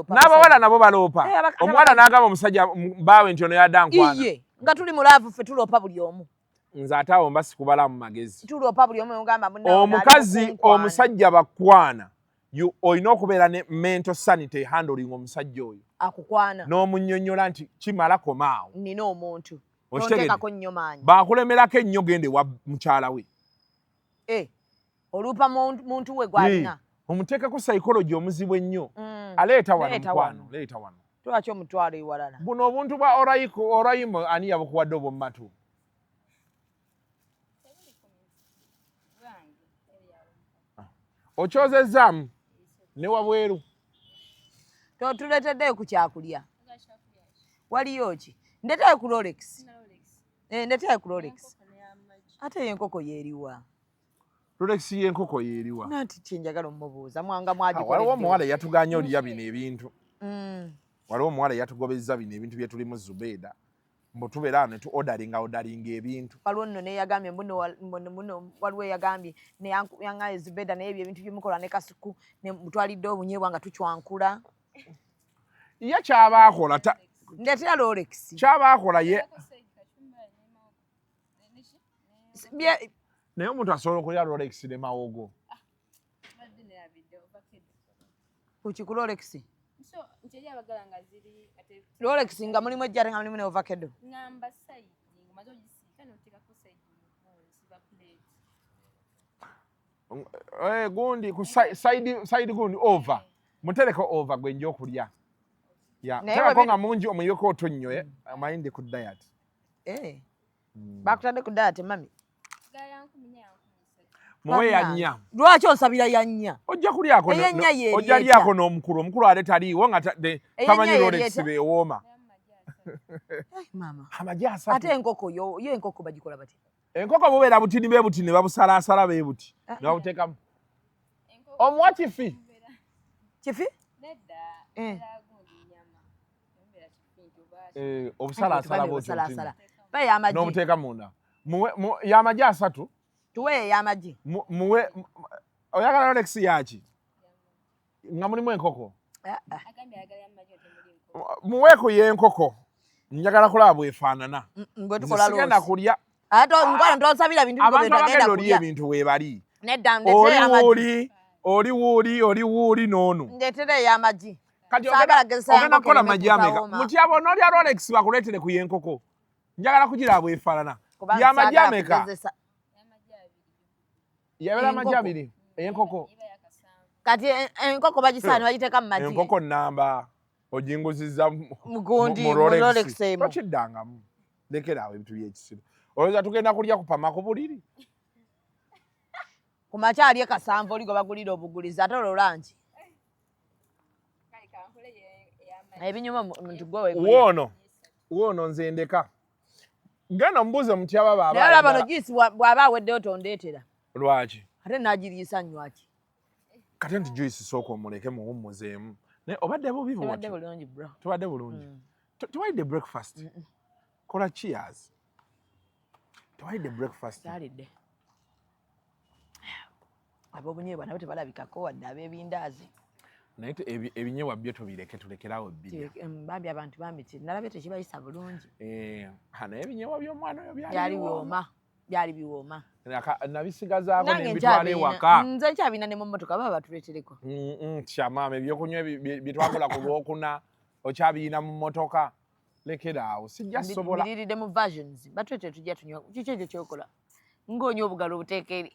n'abawala nabo baloopa omuwala n'agamba omusajja baawe nti ono yabadde ankwana iye nga tuli mulaavu ffe tuloopa buli omu nze ate awo mba sikubala mu magezi tuloopa buli omu ngamba omukazi omusajja bakwana olina okubeera ne mental sanity handling omusajja oyo akukwana n'omunnyonnyola nti kimala komaawo nina omuntu nonteekako nnyo maanyi baakulemerako ennyo gende wa mukyala we oluupa muntu we gwalina omuteekako psychology omuzibu ennyo aleeta wano mukwano leeta wano lwaki omutwalo ewalala buno obuntu bwa orayimo ani yabukuwadde obwomumatu okyozezaamu ne wabweru totuleeteddeyo ku kyakulya waliyo ki ndeetayo ku Rolex ndeetayo ku Rolex ate enkoko yeeriwa Rolex y'enkoko yeeriwa nanti kyenjagala omubuuza mwanga mwagikoledde waliwo omuwala yatuganya olya bino ebintu waliwo omuwala yatugobezza bino ebintu bye tulimu Zubeeda mbu tubeera ne tu odaringa ebintu waliwo nno neyagambye muno waliwo eyagambye neyaŋŋaye Zubeeda naye ebyo ebintu byemukola ne Kasuku mutwalidde obunyeebwa nga tucwankula ye kyabaakola ndeetera Rolex kyabaakola ye naye omuntu asobola okulya Rolex ne mawogo ku Rolex Rolex nga mulimu ejjate nga mulimu ne ovacado gundi ku side gundi over mutereko over gwe nja okulya terako nga mungi omuyeko otonyo amayindi ku diet bakutadde ku diet mami muwe yannya lwaki onsabira yannya ojja kulyako ojja lyako n'omukulu omukulu ate taliiwo nga tamanyi Rolex beewooma amagi asatu ate enkoko yo enkoko bagikola bati enkoko bubeera butini be buti ne babusalaasala be buti ne babuteekamu omuwa kifi obusalaasala bwotyo n'obuteeka munda y'amagi asatu tuwe y'amagi muwe oyagala Rolex yaki nga mulimu enkoko muweeko y'enkoko njagala kulaba bwefaanana sigenda kulya abantu abagenda oli ebintu weebali oli wuuli n'onu ndeetera ey'amagi kati ogenda kukola magi ameka mutyabo n'olya Rolex bakuleetere ku y'enkoko njagala kugiraba bwefaanana y'amagi ameka yabeera amagi abiri enkoko kati enkoko bagisaani bagiteeka mu magi enkoko namba ojinguzizza mu Rolex emu tokiddangamu lekeraawo ebintu by'ekisiru olowooza tugenda kulya kupama ku buliri ku makya alye kasanvu oli gwe bagulira obugulizi ate ololanki ebinyuma muntu gwe woono nze ndeka genda omubuuze mutyaba baaba naye olaba no juice bw'aba aweddeyo tondeetera lwaki ate naagiriisa nywaki kati nti juice sooka omuleke muwummuzeemu naye obadde bubi tebadde bulungi bro tebadde bulungi tewalidde breakfast kola cheers tewalidde breakfast talidde ab'obunyeebwa nabo tebalabikako wadde ab'ebindaazi naye ebinyeebwa byo tubireke tulekerawo bbiri bambi abantu bambi nalabye tekibayisa bulungi naye ebinyeebwa by'omwana oyo byali biwooma nabisigazaako nembitwala ewaka nze nkyabina ne mu mmotoka baba batuleetereko kyamaama ebyokunywa byetwagula ku lwokuna okyabiyina mu mmotoka lekeraawo sijja sobola biriridde mu versions batuleete tujja tunywa kiki ekyo kyokola ng'onywa obugalo obuteeka eri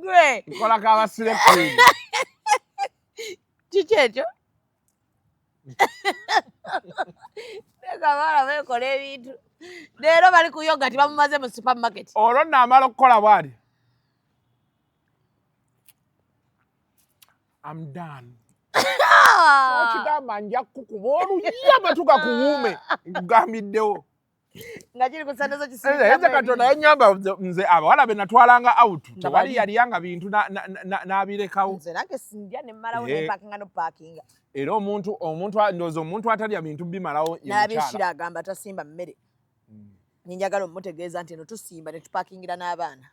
gwe nkolako abasire queen kiki ekyo abaana beekola ebintu leero bali ku yoga tibamumaze mu supermarket olwo naamala okukola bwali I'm done. Okigamba nja kukuba oluyi amatu gakuwuume nkugambiddewo nga kiri ku sande zo kisinza Katonda yannyamba nze abawala be natwalanga out tewali yaliyanga bintu n'abirekawo nze nange sindya ne mmalawo ne paakinga no paakinga era ndowooza omuntu atalya bintu bimalawo n'abyeshira agamba tasimba mmere ninjagala omutegeeza nti eno tusimba ne tupaakingira n'abaana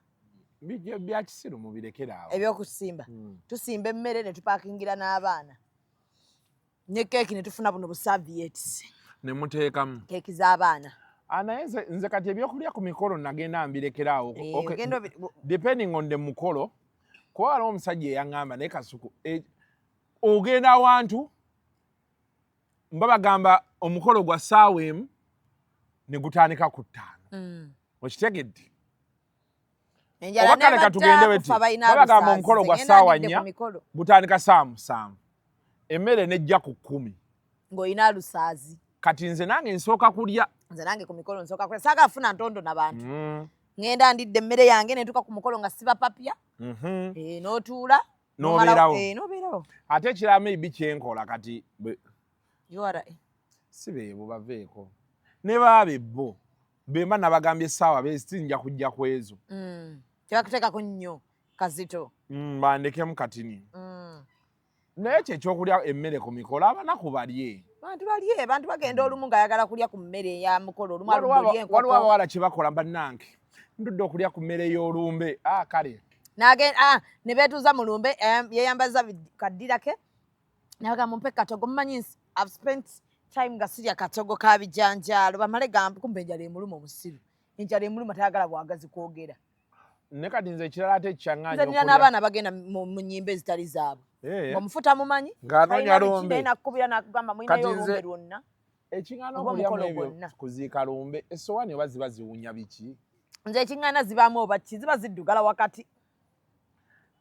bya kisiru mubirekeraawo ebyokusimba tusimba emmere ne tupaakingira n'abaana ne keeki ne tufuna buno busaviyetis ne muteekamu keeki z'abaana naye nze kati ebyokulya ku mikolo nagenda mbirekeraawo depending on the mukolo kuba waliwo omusajja eyaŋŋamba naye Kasuku ogenda awantu mba bagamba omukolo gwa ssaawa emu ne gutandika ku 5 okitegedde oba kale katugende beti babagamba omukolo gwa ssaawa 4 gutandika ssaawa 7 emmere nejja ku 10 ng'olina alusaazi kati nze nange nsooka kulya nze nange ku mikolo nsooka kulya saagala funa ntondo n'abantu ŋŋenda ndidde emmere yange ne ntuuka ku mukolo nga siba papya n'otuula n'obeerawo ate ekirama ebi kyenkola kati si beebo baveeko ne baabe bo bemba nabagambye essaawa besinja kujja ku ezo tebakuteekako nnyo kazito bandekemu katini naye kyekyokulya emmere ku mikolo abanaku balye bantu bagenda olumu ng'ayagala kulya ku mmere ya mukolo olumu waliwo abawala kye bakola bannange ndudde okulya ku mmere y'olumbe kale ne beetuuza mu lumbe yeeyambaza kaddira ke nabaga mumpe katogo mumanyi I've spent time nga sirya katogo ka bijanjaalo bamale gambe kumbe enjala emuluma omusiru enjala emuluma tayagala bwagazi kwogera ne kati nze ekirala ate ekyaŋŋaanya okulya n'abaana bagenda mu nnyimba ezitali zaabwe omufuta mumanyi ng'anoonya lumbe nakukubira nakugamba mulinayo olumbe lwonna ekiŋŋaana okulyamu ebyo kuziika lumbe essowaani oba ziba ziwunya biki nze ekiŋŋaana zibaamu oba ki ziba ziddugala wakati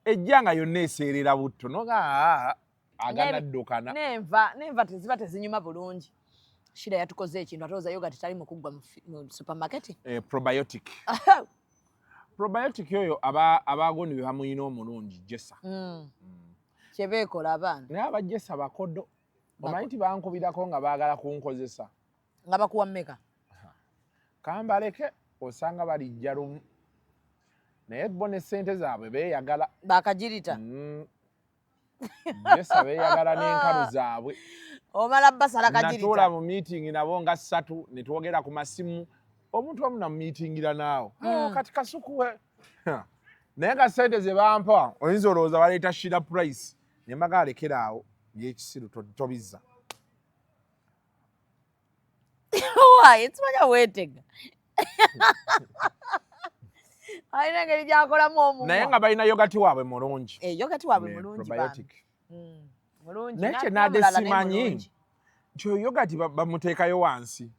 ejjanga yonna eseerera butto noga aganaddukana nenva teziba tezinyuma bulungi shira yatukoze ekintu atooza yoga tetali mu kuggwa mu supermarket probiotic probiotic oyo abagondi be bamuyina omulungi jesa kyebeekola abaana naye abajesa bakodo omanyi ti bankubirako nga baagala kunkozesa nga bakuwa mmeka kambaleke osanga balijja lumu naye bo ne ssente zaabwe beeyagala bakagirita jesa beeyagala n'enkalu zaabwe omala basala kagirita natuula mu meeting nabo nga 3 ne twogera ku masimu omuntu wamu namumiitingira naawo kati Kasukuwe naye nga ssente ze bampa oyinza olowooza baleeta shira price ne mbagala lekeraawo byekisiru tobizza waaye kimanya weetega alina engeri gyakolamu omumwa naye nga balina yogati waabwe mulungi yogati waabwe mulungi naye kyenaadde simanyi nti oyo yogati bamuteekayo wansi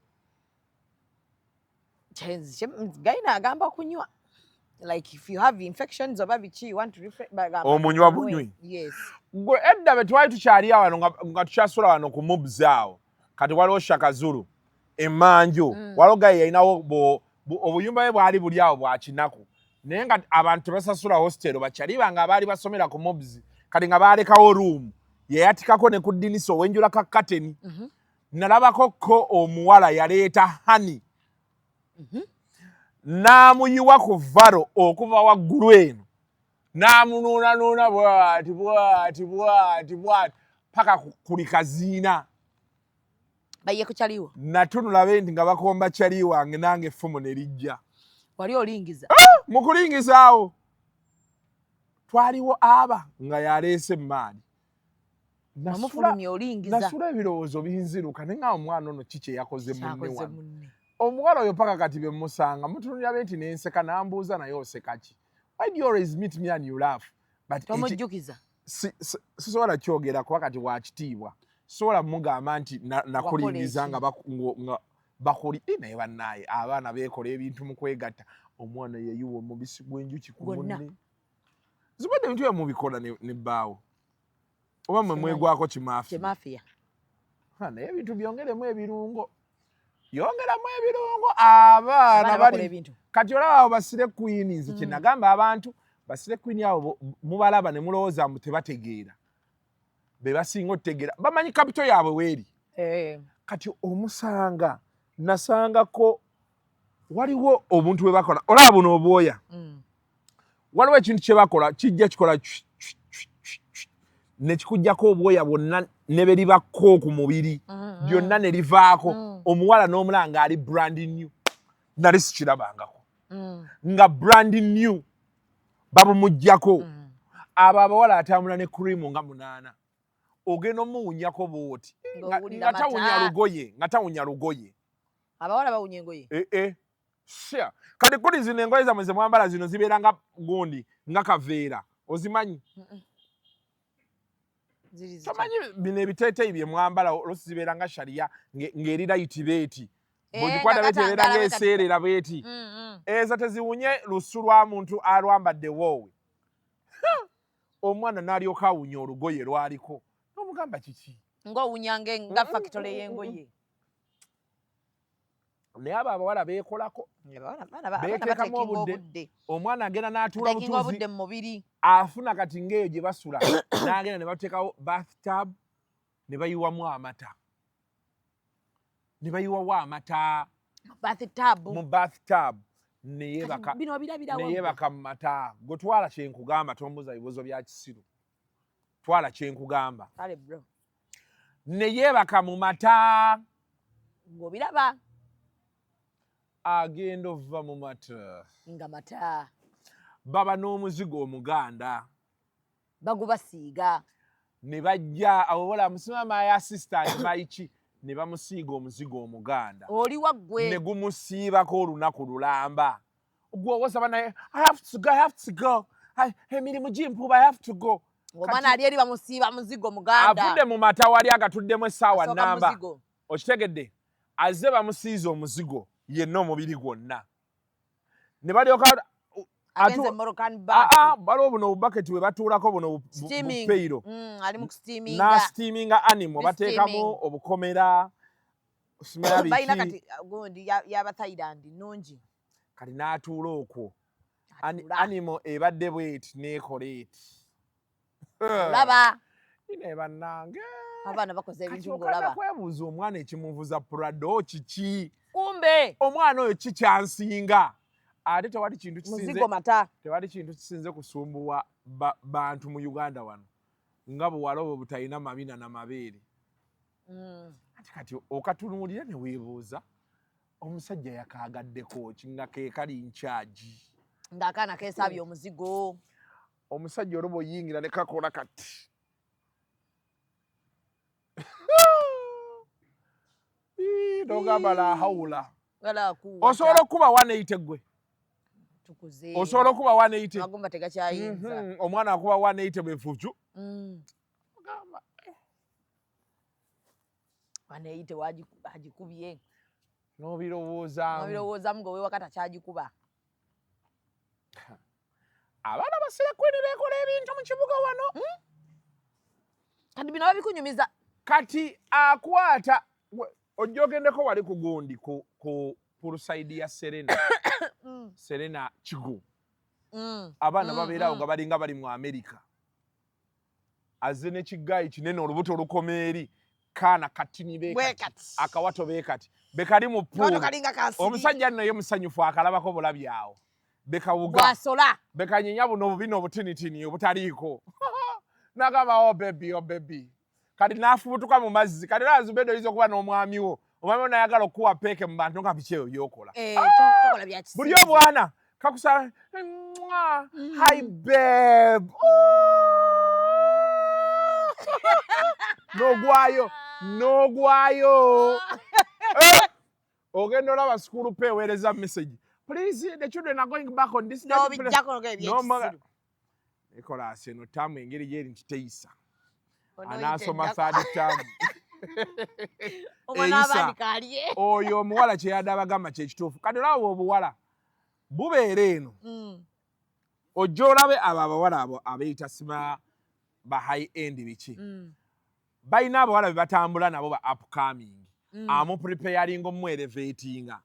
gayina agamba kunywa like if you have infections oba biki you want to omunywa bunywi gwe edda be twali tukyali wano nga tukyasula wano ku mobs awo kati waliwo shakazulu emanju waliwo gaye yalinawo obuyumba bwe bwali buli awo bwa kinaku naye nga abantu tebasasula hostel bakyali bange abaali basomera ku mobs kati nga baalekawo room yeyatikako ne ku ddinisa owenjula ka kateni nalabako ko omuwala yaleeta hani n'amuyiwa ku valo okuva waggulu eno n'amunuunanuuna bwati paka kuli kaziina baye ku kyaliwo natunula be nti nga bakomba kyali wange nange effumu ne lijja Wali olingiza. Mukulingizaawo. Twaliwo aba nga yaleese maali. Namufulumya olingiza. Nasula ebirowoozo binziruka naye nga omwana ono kiki yakoze munne wange. Omuwala oyo paka kati be musanga mutunulira benti n'enseka n'ambuuza naye oseka ki? Why do you always meet me and you laugh? But tomujjukiza. Sisobola kyogera kuba kati wa kitiibwa. Sobola mugamba nti nakulingiza nga bakuli naye bannaye abaana beekola ebintu mu kwegatta. Omwana yeeyuwa omubisi gw'enjuki ku munne. Zibadde ebintu bye mubikola ne bbaawo. Oba mwe mwegwako kimafiya. Naye ebintu byongeremu ebirungo. Yongeramu ebirungo abaana bali. Kati olaba abo basire queens kye nagamba abantu basire queen abo mubalaba ne mulowooza mbu tebategeera. Be basinga otegeera. Bamanyi kapito yaabwe weeri. Kati omusanga nasangako waliwo obuntu bwe bakola. Olaba buno obwoya. Waliwo ekintu kye bakola kijja kikola ne kikujjako obwoya bwonna ne be libako ku mubiri byonna ne livaako omuwala n'omulanga ali brand new. Nali sikirabangako. Nga brand new babumuggyako. Abo abawala atambula ne cream nga 8. Ogenda omuwunyako bw'oti. Nga tawunya lugoye. Abawala bawunya engoye? Sure. Kati kuli zino engoye zammwe ze mwambala zino zibeera nga gundi nga kaveera. Ozimanyi? Tomanyi bino ebiteeteeyi bye mwambala oluusi zibeera nga sharia ng'eri layitibeeti. Bw'ogikwata betebeera ng'eseerera bweti. Ezo teziwunye lusu lwa muntu alwambadde woowe. Omwana n'alyoka awunya olugoye lwaliko. N'omugamba kiki? Ng'owunya nga factory y'engoye. Naye abo abawala beekolako. Beeteekamu obudde. Omwana agenda n'atuula butuuzi. Afuna kati ng'eyo gye basula. N'agenda ne bateekawo bathtub ne bayiwamu amata. Mu bathtub ne yeebaka mu mata. Gwe twala kye nkugamba tombuuza bibuuzo bya kisiru. Twala kye nkugamba. Ne yeebaka mu mata. Ng'obiraba. Agenda ova mu mata. Nga mata. Baba n'omuzigo omuganda. Bagubasiiga. Ne bajja awobola musima my assistant Maiki ne bamusiiga omuzigo omuganda. Oli waggwe. Ne gumusiibako olunaku lulamba. Gwe owosaba naye I have to go. Emirimu gimpuba I have to go. Omwana ali eri bamusiiba muzigo muganda. Avudde mu mata wali agatuddemu essaawa nnamba. Okitegedde? Azze bamusiiza omuzigo yenna omubiri gwonna. Ne balyoka baliwo buno obubaketi bwe batuulako buno bupeyiro. Ali mu kusteaminga. N'asteaminga animal bateekamu obukomera. Balina kati gundi yaba Thailand nnungi. Kati n'atuula okwo. Animal ebadde bweti n'ekola eti. Laba. Ine bannange. Abaana bakoze ebintu ng'olaba. Kwebuuza omwana ekimuvuza Prado kiki? Kumbe. Omwana oyo kikyansinga. Ate tewali kintu kisinze. Muzigo mata. Tewali kintu kisinze kusumbuwa bantu mu Uganda wano. Nga buwala obwo butalina mabina na mabeere. Kati okatunuulira ne weebuuza omusajja yakaagaddeko ki nga ke kali nkyagi. Ng'akaana keesabye omuzigo. Omusajja oluba oyingira ne kakola kati. Togamba la hawula. Osobola okuba 180 gwe. Osobola okuba 180. Magumba tegakyayinza. Omwana akuba 180 bwefuju. Ogamba 180 wagikubye. N'obirowoozamu nga ow'ewakati akyagikuba. Abaana basire kwini beekola ebintu mu kibuga wano. Kati bino babikunyumiza. Kati akwata ojja ogendeko wali ku gundi ku pulsaidi ya Serena. Serena Kigu. Abaana babeerawo nga balinga bali mu Amerika. Azze ne kigayi kinene olubuto olukomeeri. Kaana katini beekati. Akawato beekati. Bekali mu pool. Omusajja nno ye musanyufu akalabako bulabi awo. Bekawuga. Bwasola. Bekanyenya buno bubino obutinitini obutaliiko. Nagamba oh baby. Kati n'afubutuka mu mazzi. Kati laazi bedo yizo kuba n'omwami wo. omwami nayagala okuwa peeke mu bantu nga biki eyo byokola tokola bya kisimu. buli obwana kakusala hi babe n'ogwayo ogenda olaba school pay weereza message please the children are going back on this no bijjako ebyekisiru Nicholas eno tamu engeri gyeri nti teisa anaasoma third term oyo omuwala kyeyadde abagamba kyekituufu kati olaba obuwala bubeera eno ojja olabe abo abawala abo abeeyita sima ba high end biki balina abawala be batambula nabo ba upcoming amupreparinga omuelevatinga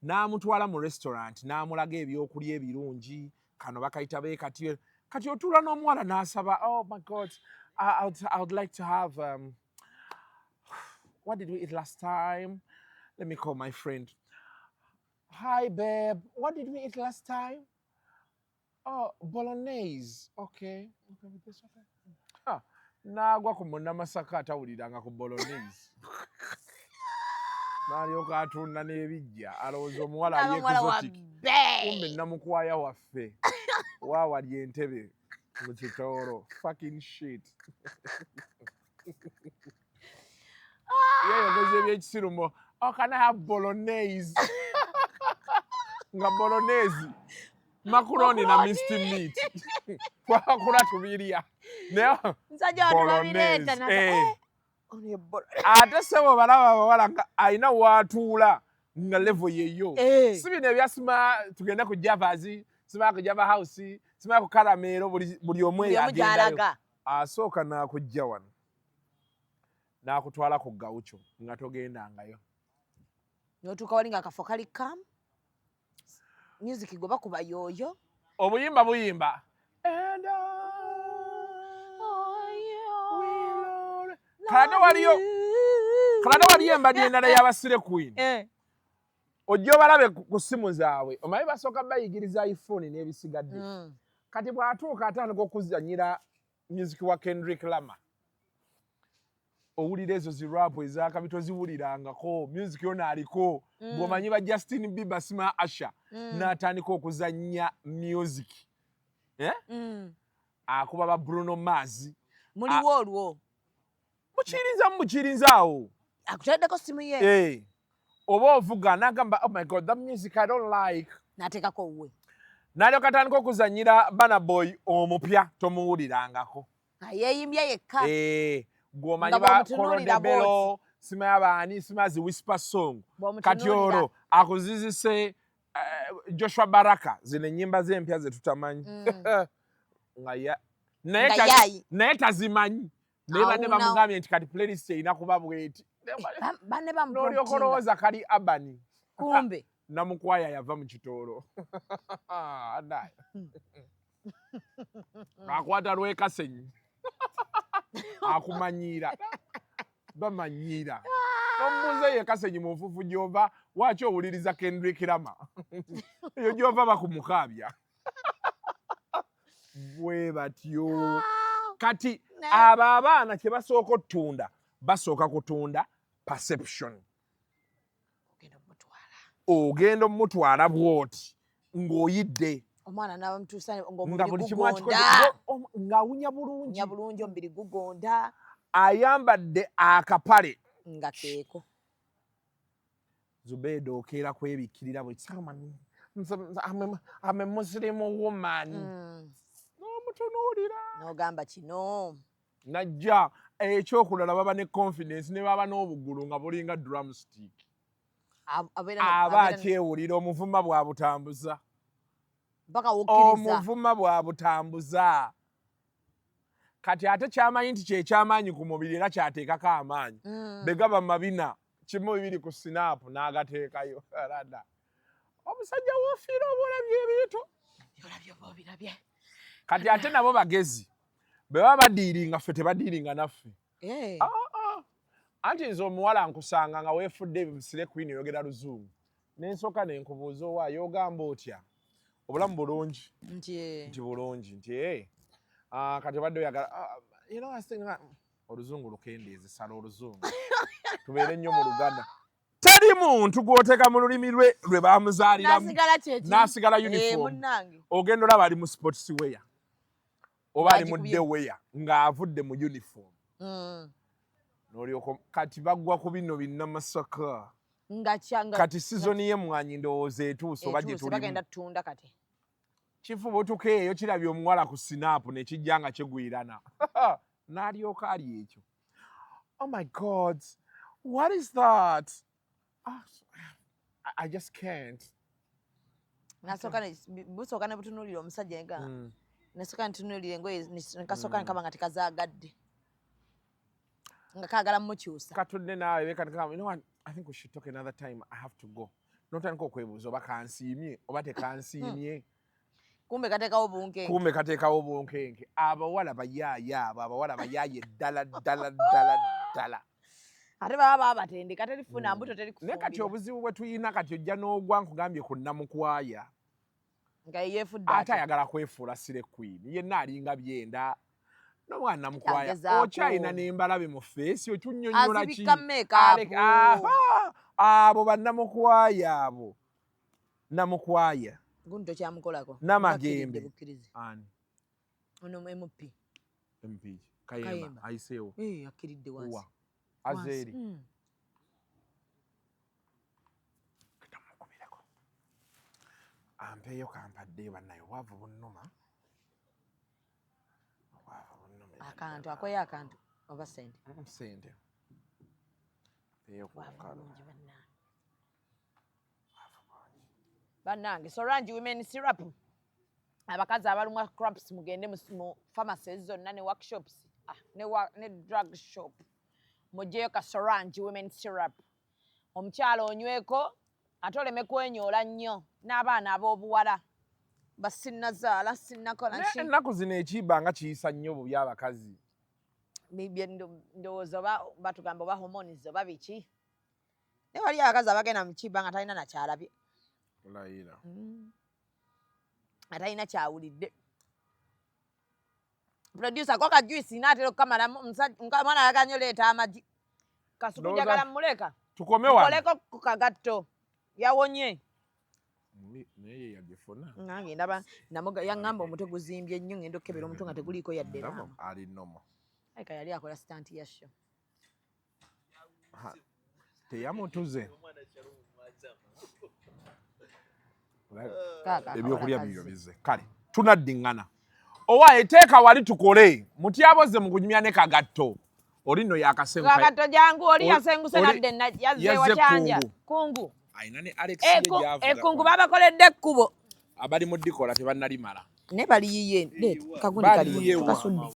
n'amutwala mu restaurant n'amulaga ebyokulya ebirungi kano bakayita beekati kati otuula n'omuwala n'asaba oh my god I would like to have what did we eat last time? Let me call my friend. Hi babe, what did we eat last time? Oh, bolognese. Okay. Nagwa ku munnamasaka atawuliranga ku bolognese. N'alyoka atunda n'ebijja alowooza omuwala yeexotic. Kumbe namukwaya waffe. Waawali entebe mu kitoolo. Fucking shit. Yeyogeza ebyekisirumo. Oh, can I have bolognese? Nga bolognese. Macaroni na minced meat. Twakula tubirya. Bolognese. Ate sebo balaba abawala nga alina w'atuula nga level yeyo. Si bino ebyasima tugenda ku Javazi, sima ku Java House, sima ku Caramelo buli omu agendayo. Asooka n'akujja wano. N'akutwala ku Gaucho nga togendangayo. N'otuuka wali ng'akafo kali kamu. Music gwe bakuba yooyo. Obuyimba buyimba. Kalada waliyo embadde endala y'abasire queen. Ojja obalabe ku ssimu zaabwe. Omanyi basooka bayigiriza iPhone n'ebisigadde. Kati bw'atuuka atandika okuzannyira music wa Kendrick Lamar. Owulira ezo zirapu ezaakabi toziwulirangako. Music yona aliko. Bw'omanyi ba Justin Bieber sima Asha. N'atandika okuzannya music. Akuba ba Bruno Mars. Muliwo olwo. Mukirinza awo. Akutaddeko simu ye. Oba ovuga n'agamba oh my god that music I don't like. N'ateekako wuwe. N'alyoka atandika okuzannyira Burna Boy omupya tomuwulirangako. Yeeyimbye yekka. Gw'omanyi ba Colonel Bello, sima y'abaani, sima zi whisper song. Kati olwo akuzizise Joshua Baraka zino ennyimba z'empya ze tutamanyi. Naye tazimanyi. Ne bamugambye nti kati playlist erina kuba bw'eti. N'olyoka olowooza kali Abani. Kumbe. Namukwaya yava mu kitoolo. Akwata Lwekasenyi. Akumanyiira. Bamanyiira. N'omubuuza ye Kasenyi mu nfufu gy'ova, lwaki owuliriza Kendrick Lamar? Eyo gy'ova bakumukaabya. Bwe batyo. Kati abo abaana kye basooka ottunda, basooka kutunda perception. Ogenda omutwala bw'oti ng'oyidde. Omwana n'abamutuusa ng'omubiri gugonda. Ng'awunya bulungi. Awunya bulungi omubiri gugonda. Ayambadde akapale. Nga keeko. Zubeida okeera kwebikkirira bwe kisama. I'm a Muslim woman. N'omutunuulira. N'ogamba kino. Najja ekyokulala baba ne confidence ne baba n'obugulu nga bulinga drumstick. Aba akyewulira omuvuma bw'abutambuza. Omuvuma bw'abutambuza. Kati ate ky'amanyi nti kyekyamaanyi ku mubiri era kyateekako amaanyi. Begaba mabina kimu bibiri ku sinapu n'agateekayo. Omusajja w'ofiira oba olabye ebintu. Obirabye. Kati ate nabo bagezi. Bwe baba badiiringa ffe tebadiiringa naffe. Anti nze omuwala nkusanga nga weefudde ebisire queen yogera luzungu. N'ensooka ne nkubuuza owaayo ogamba otya. Obulamu bulungi. Nti bulungi. Nti kati obadde oyagala. You know, I was thinking oluzungu lukendeeze sala oluzungu. Tubeere nnyo mu Luganda. muntu gw'oteeka mu lulimi lwe baamuzaaliramu n'asigala uniform ogenda olaba ali mu sports wear oba ali mu day wear ng'avudde mu uniform n'olyoka kati bagwa ku bino binnamasaka kati sizoni y'emmwanyi ndowooza etuuse oba gye tulimu kifubutuka eyo kirabye omuwala ku sinaapu ne kijja nga kigwirana n'alyoka ali ekyo. Oh my God, what is that? I just can't. Busooka ne butunuulira omusajja nga nasooka ntunuulira engoye nkasooka nkaba nga tekazaagadde nga kaagala mukyusa katudde naawe beekanika you know what, I think we should talk another time. I have to go. Notandika okwebuuza oba kansiimye oba tekansiimye. Kumbe kateekawo bunkenke. Abawala bayaaya abo abawala bayaaye ddala ate baba batendeka terifuna mbuto terikufumbira. Ne kati obuzibu bwe tuyina kati ojja n'ogwa nkugambye ku nnamukwaya nga yeefudde ate ayagala kwefuula sire queen yenna alinga byenda n'omwana namukwaya okyayina n'embalabe mu feesi okyunnyonnyola ki abo bannamukwaya abo namukwaya gunto kyamukolako namagembe ani ono MP Kayemba ayiseewo akkiridde wansi Azeri ampeeyo kampaddeyo bannayo waavu bunnuma akantu akoyo akantu oba sente bannange Sorangi women syrup abakazi abalumwa cramps mugende mu pharmacies zonna ne workshops ne drug shop mujjeyo ka Sorangi women syrup omukyalo onyweko ate oleme kwenyoola nnyo n'abaana ab'obuwala basinnazaala sinnakola ennaku zino ekiiba nga kiyisa nnyo bubi abakazi ndowooza batugamba oba hormones oba biki naye wali abakazi abagenda mu kiiba nga talina nakyalabye atalina kyawulidde producer ko kajuisi naatera okukamalamu omwana ayaganyo leeta amagi Kasuku njagala muleka tukoleko ku kagatto yawonye naye yagifuna nange ndaba yaŋŋamba omutwe guzimbye nnyo ngenda okkebera omutwe nga teguliiko yadde naama ali nomo eka yali akola stanti ya show teyamutuze ebyokulya bibyo bize kale tunaddiŋŋana owaaye teeka wali tukole mutyaboze mu kunyumya ne kagatto oli nno yakasengukagatto jangu oli yasenguse nadde yazze wakyanja kungu ayina ne Alex kungu babakoledde ekkubo abali mu ddikola tebannalimala ne baliyiye kagundi kali kasudde